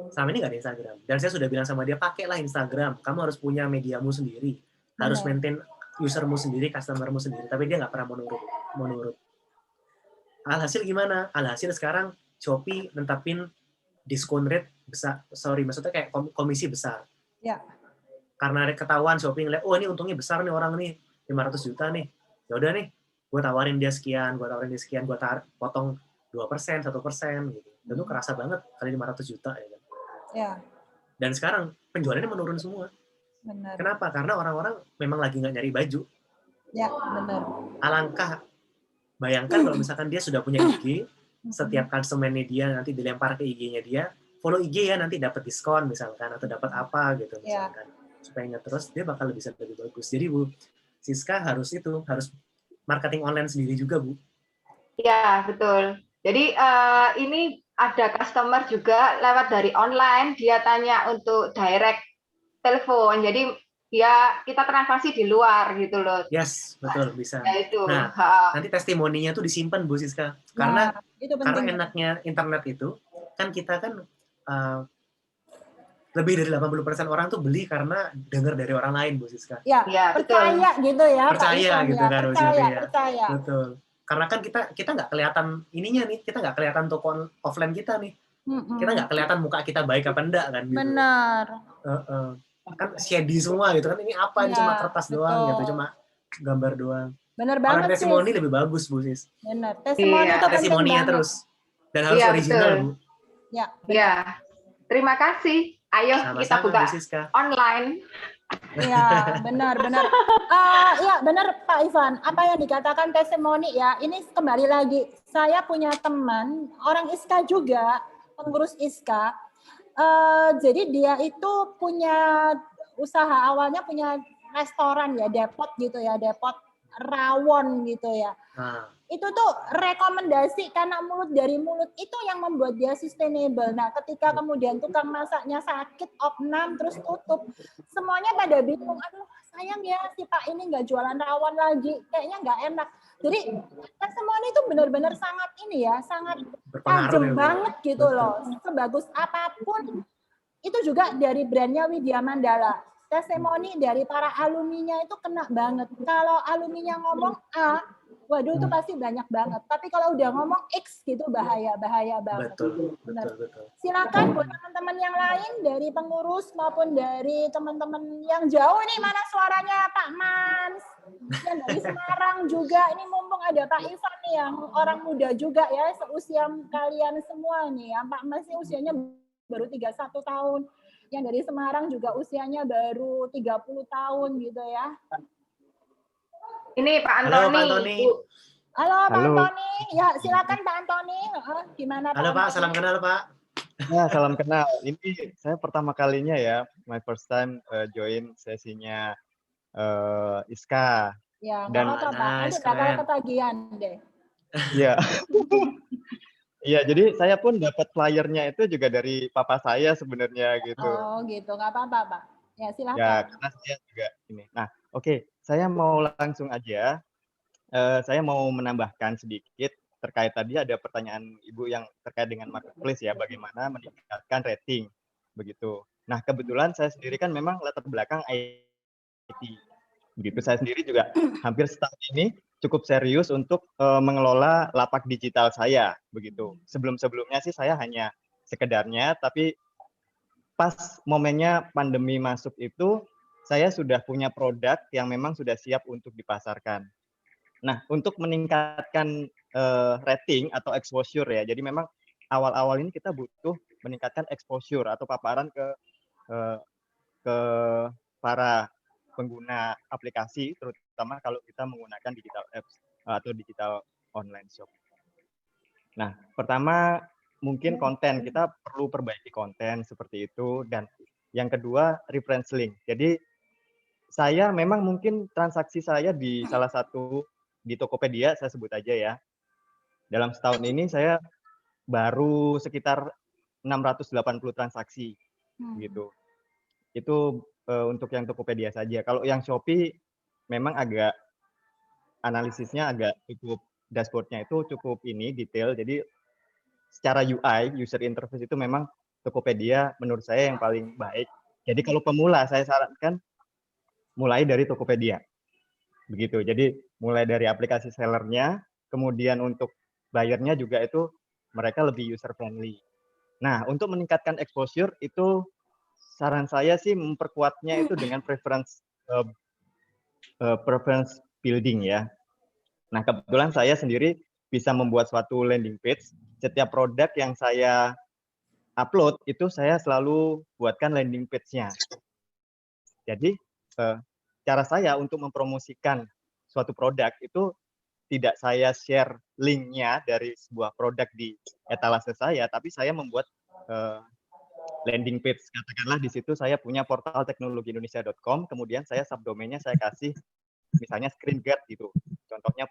Selama ini nggak ada Instagram. Dan saya sudah bilang sama dia, pakailah Instagram. Kamu harus punya mediamu sendiri. Harus maintain usermu sendiri, customermu sendiri. Tapi dia nggak pernah mau nurut. Alhasil gimana? Alhasil sekarang Shopee netapin diskon rate besar. Maksudnya kayak komisi besar. Ya. Karena ketahuan Shopee ngeliat, oh ini untungnya besar nih orang nih, 500 juta nih. Ya udah nih, gue tawarin dia sekian, gue potong 2%, 1% gitu. Dan itu kerasa banget kali 500 juta ya kan. Ya, Dan sekarang penjualannya menurun semua. benar. Kenapa? Karena orang-orang memang lagi nggak nyari baju. Ya, benar. Alangkah, bayangkan kalau misalkan dia sudah punya IG, setiap konsumennya dia nanti dilempar ke IG-nya dia, follow IG ya, nanti dapat diskon misalkan, atau dapat apa gitu misalkan. Supaya ingat terus, dia bakal bisa lebih bagus. Jadi Bu Siska harus marketing online sendiri juga, Bu. Ya, betul. Jadi ini ada customer juga lewat dari online, dia tanya untuk direct telepon. Jadi kita transaksi di luar gitu loh. Yes, betul, bisa. Ya, itu. Nah, nanti testimoninya tuh disimpan Bu Siska. Karena enaknya internet itu, kan kita kan lebih dari 80% orang tuh beli karena dengar dari orang lain, Bu Siska. Ya, percaya betul. Gitu ya. Percaya Pak gitu ya. kan, Percaya. Betul. Karena kan kita nggak kelihatan ininya nih, kita nggak kelihatan toko offline kita nih. Kita nggak kelihatan muka kita baik apa enggak kan gitu. Benar. Kan shady semua gitu kan, ini apa, ini cuma kertas doang gitu, cuma gambar doang. Benar banget sih. Testimoni lebih bagus Bu Sis. Benar, testimoni itu penting testimoninya banget. Terus. Dan harus original betul. Bu. Ya. Terima kasih. Ayo kita buka online. Iya, benar. Iya, benar Pak Ivan. Apa yang dikatakan testimoni ya, ini kembali lagi. Saya punya teman, orang ISKA juga, pengurus ISKA. Jadi dia itu punya usaha, awalnya punya restoran ya, depot gitu ya, depot rawon gitu ya. Itu tuh rekomendasi karena mulut dari mulut itu yang membuat dia sustainable. Nah, ketika kemudian tukang masaknya sakit, opnam, terus tutup, semuanya pada bingung. Aduh, sayang ya si Pak ini nggak jualan rawon lagi, kayaknya nggak enak. Jadi testimoni itu benar-benar sangat ini ya, sangat tajam banget gitu loh. Sebagus apapun, itu juga dari brandnya Widya Mandala. Testimoni dari para alumninya itu kena banget. Kalau alumninya ngomong A, waduh itu pasti banyak banget. Tapi kalau udah ngomong X gitu bahaya banget. Betul. Silakan buat teman-teman yang lain dari pengurus maupun dari teman-teman yang jauh nih, mana suaranya Pak Mans? Yang dari Semarang juga. Ini mumpung ada Pak Ivan nih yang orang muda juga ya, seusia kalian semua nih. Yang Pak Mans ini usianya baru 31 tahun. Yang dari Semarang juga usianya baru 30 tahun gitu ya. Ini Pak Antoni. Halo Pak Antoni. Ya, silakan Pak Antoni. Gimana Pak? Halo Pak, salam kenal Pak. Ya, salam kenal. Ini saya pertama kalinya ya, my first time join sesinya ISKA. Ya, nggak apa-apa Pak. Nanti bakal ketagihan deh. Iya. Iya, jadi saya pun dapat flyernya itu juga dari papa saya sebenarnya gitu. Oh gitu, nggak apa-apa Pak. Ya silakan. Ya, karena saya juga ini. Nah, oke, saya mau langsung aja. Saya mau menambahkan sedikit terkait tadi ada pertanyaan Ibu yang terkait dengan marketplace ya, bagaimana meningkatkan rating begitu. Nah, kebetulan saya sendiri kan memang latar belakang IT. Begitu, saya sendiri juga hampir setahun ini cukup serius untuk mengelola lapak digital saya begitu. Sebelum-sebelumnya sih saya hanya sekedarnya, tapi pas momennya pandemi masuk itu saya sudah punya produk yang memang sudah siap untuk dipasarkan. Nah, untuk meningkatkan rating atau exposure ya. Jadi memang awal-awal ini kita butuh meningkatkan exposure atau paparan ke para pengguna aplikasi, terutama kalau kita menggunakan digital apps atau digital online shop. Nah, pertama mungkin konten, kita perlu perbaiki konten seperti itu, dan yang kedua reference link. Jadi saya memang mungkin transaksi saya di salah satu di Tokopedia, saya sebut aja ya, dalam setahun ini saya baru sekitar 680 transaksi gitu. Itu untuk yang Tokopedia saja. Kalau yang Shopee memang agak analisisnya agak cukup, dashboardnya itu cukup ini detail. Jadi secara UI, user interface itu memang Tokopedia menurut saya yang paling baik. Jadi kalau pemula saya sarankan mulai dari Tokopedia. Begitu. Jadi mulai dari aplikasi sellernya, kemudian untuk buyernya juga itu mereka lebih user friendly. Nah, untuk meningkatkan exposure itu saran saya sih memperkuatnya itu dengan preference building ya. Nah, kebetulan saya sendiri bisa membuat suatu landing page. Setiap produk yang saya upload itu saya selalu buatkan landing page-nya. Jadi cara saya untuk mempromosikan suatu produk itu tidak saya share link-nya dari sebuah produk di etalase saya, tapi saya membuat landing page. Katakanlah di situ saya punya portal teknologiindonesia.com, kemudian saya subdomainnya saya kasih misalnya screen guard gitu. Contohnya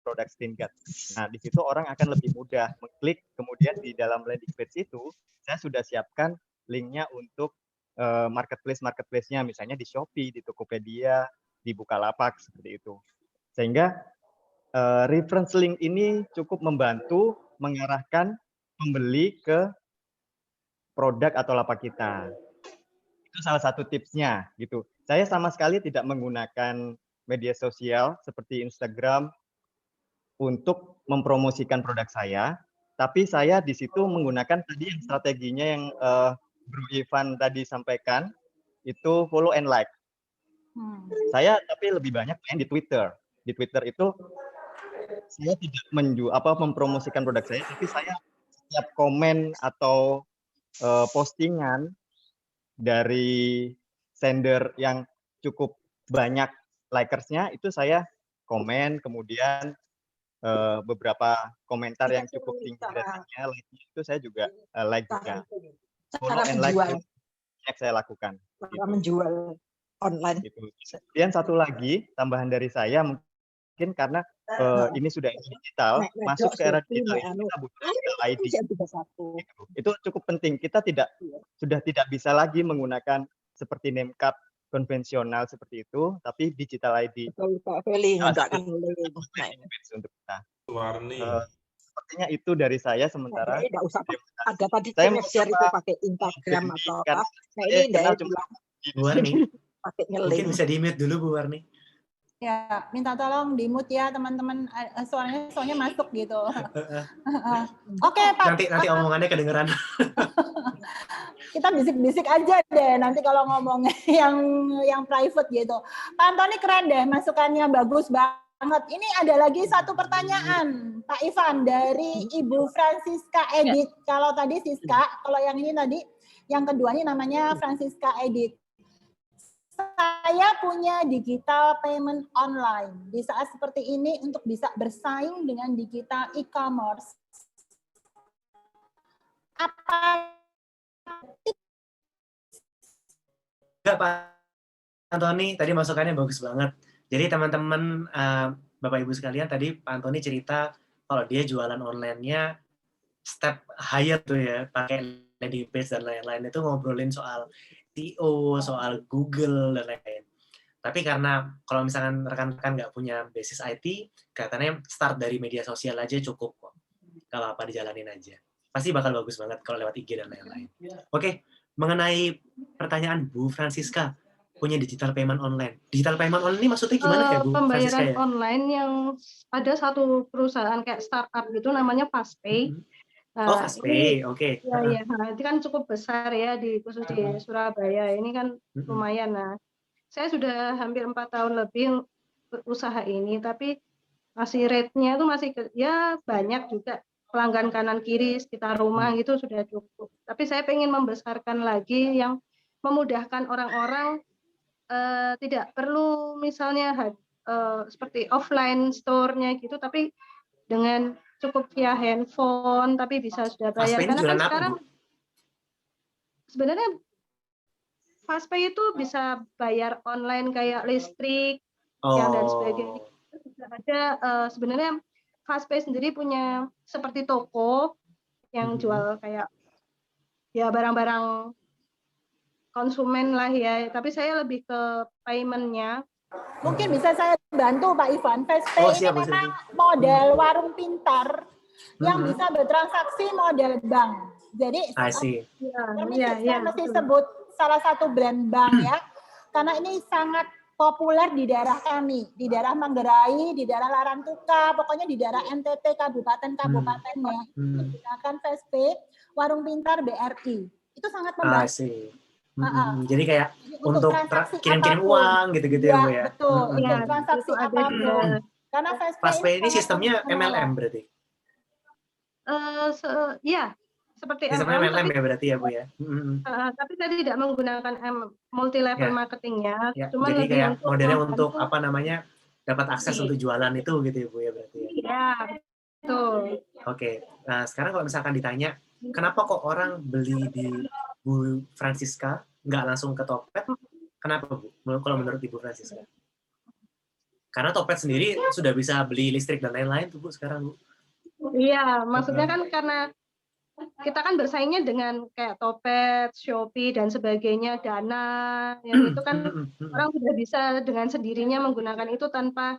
produk screen guard. Nah, di situ orang akan lebih mudah mengklik, kemudian di dalam landing page itu saya sudah siapkan link-nya untuk marketplace-nya, misalnya di Shopee, di Tokopedia, di Bukalapak, seperti itu. Sehingga reference link ini cukup membantu mengarahkan pembeli ke produk atau lapak kita. Itu salah satu tipsnya gitu. Saya sama sekali tidak menggunakan media sosial seperti Instagram untuk mempromosikan produk saya, tapi saya di situ menggunakan tadi yang strateginya yang Bro Ivan tadi sampaikan, itu follow and like. Saya tapi lebih banyak main di Twitter. Di Twitter itu saya tidak mempromosikan produk saya, tapi saya setiap komen atau postingan dari sender yang cukup banyak likersnya itu saya komen, kemudian beberapa komentar yang cukup tinggi ratingnya itu saya juga like juga. Follow and like itu yang saya lakukan. Cara menjual online. Gitu. Kemudian satu lagi tambahan dari saya mungkin karena ini sudah digital, masuk ke era digital kita butuh digital ID. Gitu. Itu cukup penting. Kita sudah tidak bisa lagi menggunakan seperti name card konvensional seperti itu, tapi digital ID. Betul, Pak Feli, enggak akan untuk kita. Warni. Sepertinya itu dari saya sementara. Enggak usah ada tadi saya share itu pakai Instagram atau apa. Nah, ini dari Bu Warni. Pakai ngeling. Mungkin bisa di-mute dulu Bu Warni. Ya, minta tolong di-mute ya teman-teman, soalnya masuk gitu. Oke, Pak. Nanti omongannya kedengeran. Kita bisik-bisik aja deh nanti kalau ngomongnya yang private gitu. Pak Antoni keren deh, masukannya bagus banget. Ini ada lagi satu pertanyaan, Pak Ivan, dari Ibu Francisca Edith. Kalau tadi Siska, kalau yang ini tadi, yang kedua ini namanya Francisca Edith. Saya punya digital payment online di saat seperti ini untuk bisa bersaing dengan digital e-commerce. Apa Enggak, Pak Antoni, tadi masukannya bagus banget. Jadi teman-teman, Bapak Ibu sekalian, tadi Pak Antoni cerita kalau dia jualan online-nya step higher tuh ya, pakai landing page dan lain-lain, itu ngobrolin soal SEO, soal Google, dan lain-lain. Tapi karena kalau misalkan rekan-rekan nggak punya basis IT, katanya start dari media sosial aja cukup kok. Gak apa-apa, dijalanin aja. Pasti bakal bagus banget kalau lewat IG dan lain-lain. Oke, mengenai pertanyaan Bu Francisca, punya digital payment online. Digital payment online ini maksudnya gimana ya Bu Pembayaran Francisca ya? online yang ada satu perusahaan kayak startup gitu namanya FastPay. Nah, FastPay, oke. Ya, nah, itu kan cukup besar ya khusus di Surabaya. Ini kan lumayan. Nah, saya sudah hampir 4 tahun lebih usaha ini, tapi masih rate-nya itu masih ya banyak juga pelanggan kanan kiri sekitar rumah gitu sudah cukup. Tapi saya ingin membesarkan lagi yang memudahkan orang-orang tidak perlu misalnya seperti offline store-nya gitu, tapi dengan cukup via handphone, tapi bisa sudah bayar. Karena kan sekarang sebenarnya FastPay itu bisa bayar online kayak listrik, yang dan sebagainya. Ada sebenarnya FastPay sendiri punya seperti toko yang jual kayak ya barang-barang konsumen lah ya. Tapi saya lebih ke payment-nya. Mungkin bisa saya bantu Pak Ivan. FastPay ini memang model warung pintar yang bisa bertransaksi model bank. Jadi saya mesti sebut salah satu brand bank ya, karena ini sangat populer di daerah kami, di daerah Manggarai, di daerah Larantuka, pokoknya di daerah NTT kabupaten-kabupatennya menggunakan FastPay, warung pintar BRI. Itu sangat membantu. Jadi kayak untuk kirim-kirim uang gitu-gitu ya, Bu ya. Betul, untuk transaksi apapun. Karena FastPay ini sistemnya MLM berarti. Ya, seperti Sistemnya MM, MLM tapi ya berarti ya Bu ya. tapi saya tidak menggunakan multi level Ya, marketingnya, ya. cuman Jadi lebih kayak untuk modelnya untuk membantu. apa namanya dapat akses untuk jualan itu gitu ya Bu ya berarti ya. Iya, betul. Oke, nah sekarang kalau misalkan ditanya, kenapa kok orang beli di Bu Francisca, nggak langsung ke Topet? Kenapa Bu? Kalau menurut Ibu Francisca? Karena Topet sendiri sudah bisa beli listrik dan lain-lain tuh Bu sekarang Bu. Iya, maksudnya kan karena kita kan bersaingnya dengan kayak Topet, Shopee dan sebagainya, Dana, yang itu kan orang sudah bisa dengan sendirinya menggunakan itu tanpa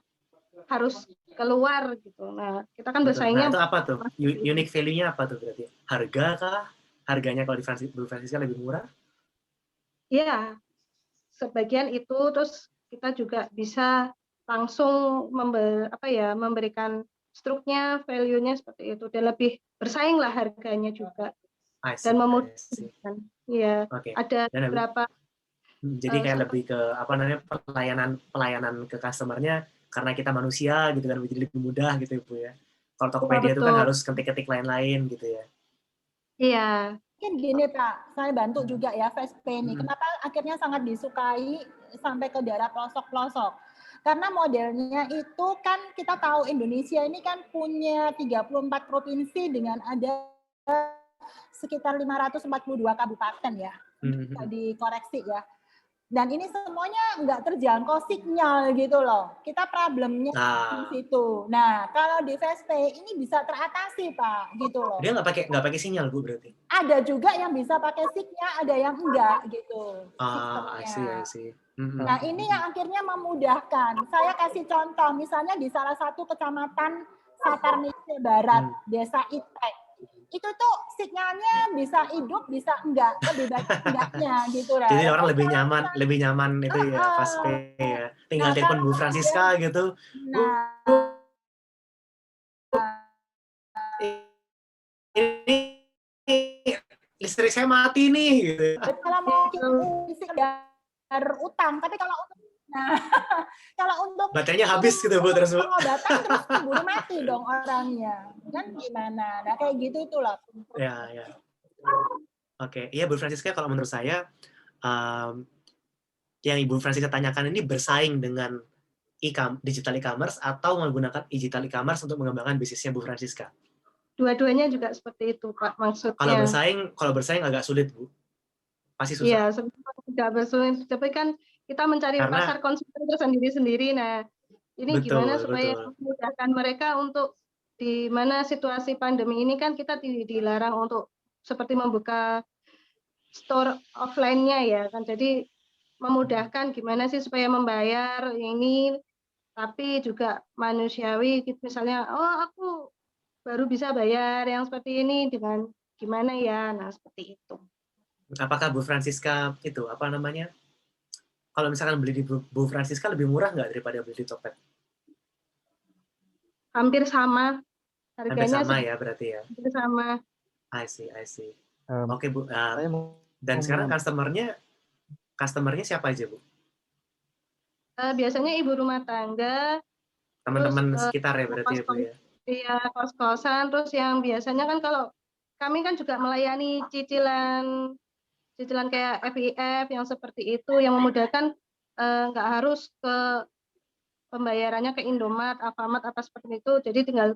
harus keluar gitu. Nah, kita kan Betul. Nah bersaingnya itu apa tuh? Unique value-nya apa tuh berarti? Harga kah? Harganya kalau di Bu Francisca lebih murah? Iya, sebagian itu, terus kita juga bisa langsung memberikan struknya, value-nya seperti itu, dan lebih bersaing lah harganya juga, dan memudahkan. Iya, Oke. ada Dan beberapa. Jadi kayak lebih ke apa namanya pelayanan ke customer-nya karena kita manusia gitu kan, jadi lebih mudah gitu ya Bu ya. Kalau Tokopedia itu kan Betul. harus ketik-ketik lain-lain gitu ya. Iya. Mungkin gini Pak, saya bantu juga ya Fastpay ini. Kenapa akhirnya sangat disukai sampai ke daerah pelosok-pelosok? Karena modelnya itu kan kita tahu Indonesia ini kan punya 34 provinsi dengan ada sekitar 542 kabupaten ya. Bisa dikoreksi ya. Dan ini semuanya nggak terjangkau sinyal gitu loh. Kita problemnya di situ. Nah, kalau di Fastpay ini bisa teratasi Pak, gitu loh. Dia nggak pakai sinyal Bu berarti? Ada juga yang bisa pakai sinyal, ada yang enggak gitu. I see. Nah, ini yang akhirnya memudahkan. Saya kasih contoh, misalnya di salah satu kecamatan Satarnise Barat, Desa Itek. Itu tuh sinyalnya bisa hidup, bisa enggak, lebih baik enggaknya gitu lah. Jadi orang lebih nyaman itu ya Fastpay ya. Tinggal telepon Bu Francisca gitu. Nah, ini listrik saya mati nih gitu. Kalau mau isi utang, tapi kalau untuk baterainya habis gitu Bu terus Bu. Pengobatan terus keburu mati dong orangnya. Kan gimana? Nah, kayak gitu itulah. Ya. Oke, iya Bu Francisca, kalau menurut saya yang Ibu Francisca tanyakan ini bersaing dengan digital e-commerce atau menggunakan digital e-commerce untuk mengembangkan bisnisnya Bu Francisca? Dua-duanya juga seperti itu Pak, maksudnya. Kalau bersaing agak sulit Bu. Pasti susah. Iya, sebenarnya tidak bersaing, tapi kan kita mencari pasar konsumen tersendiri-sendiri. Nah, ini gimana supaya memudahkan mereka untuk di mana situasi pandemi ini kan kita dilarang untuk seperti membuka store offline-nya ya kan. Jadi memudahkan gimana sih supaya membayar ini tapi juga manusiawi, misalnya aku baru bisa bayar yang seperti ini dengan gimana ya. Nah, seperti itu. Apakah Bu Francisca itu apa namanya? Kalau misalkan beli di Bu Francisca lebih murah nggak daripada beli di Topet? Hampir sama. Harganya hampir sama ya berarti ya? Hampir sama. I see. Oke Bu. Dan sekarang customer-nya siapa aja Bu? Biasanya ibu rumah tangga. Teman-teman sekitar ya berarti ya Bu ya? Iya, kos-kosan. Terus yang biasanya kan kalau kami kan juga melayani cicilan kayak FIF yang seperti itu, yang memudahkan nggak harus ke pembayarannya ke Indomaret, Alfamart, apa seperti itu. Jadi tinggal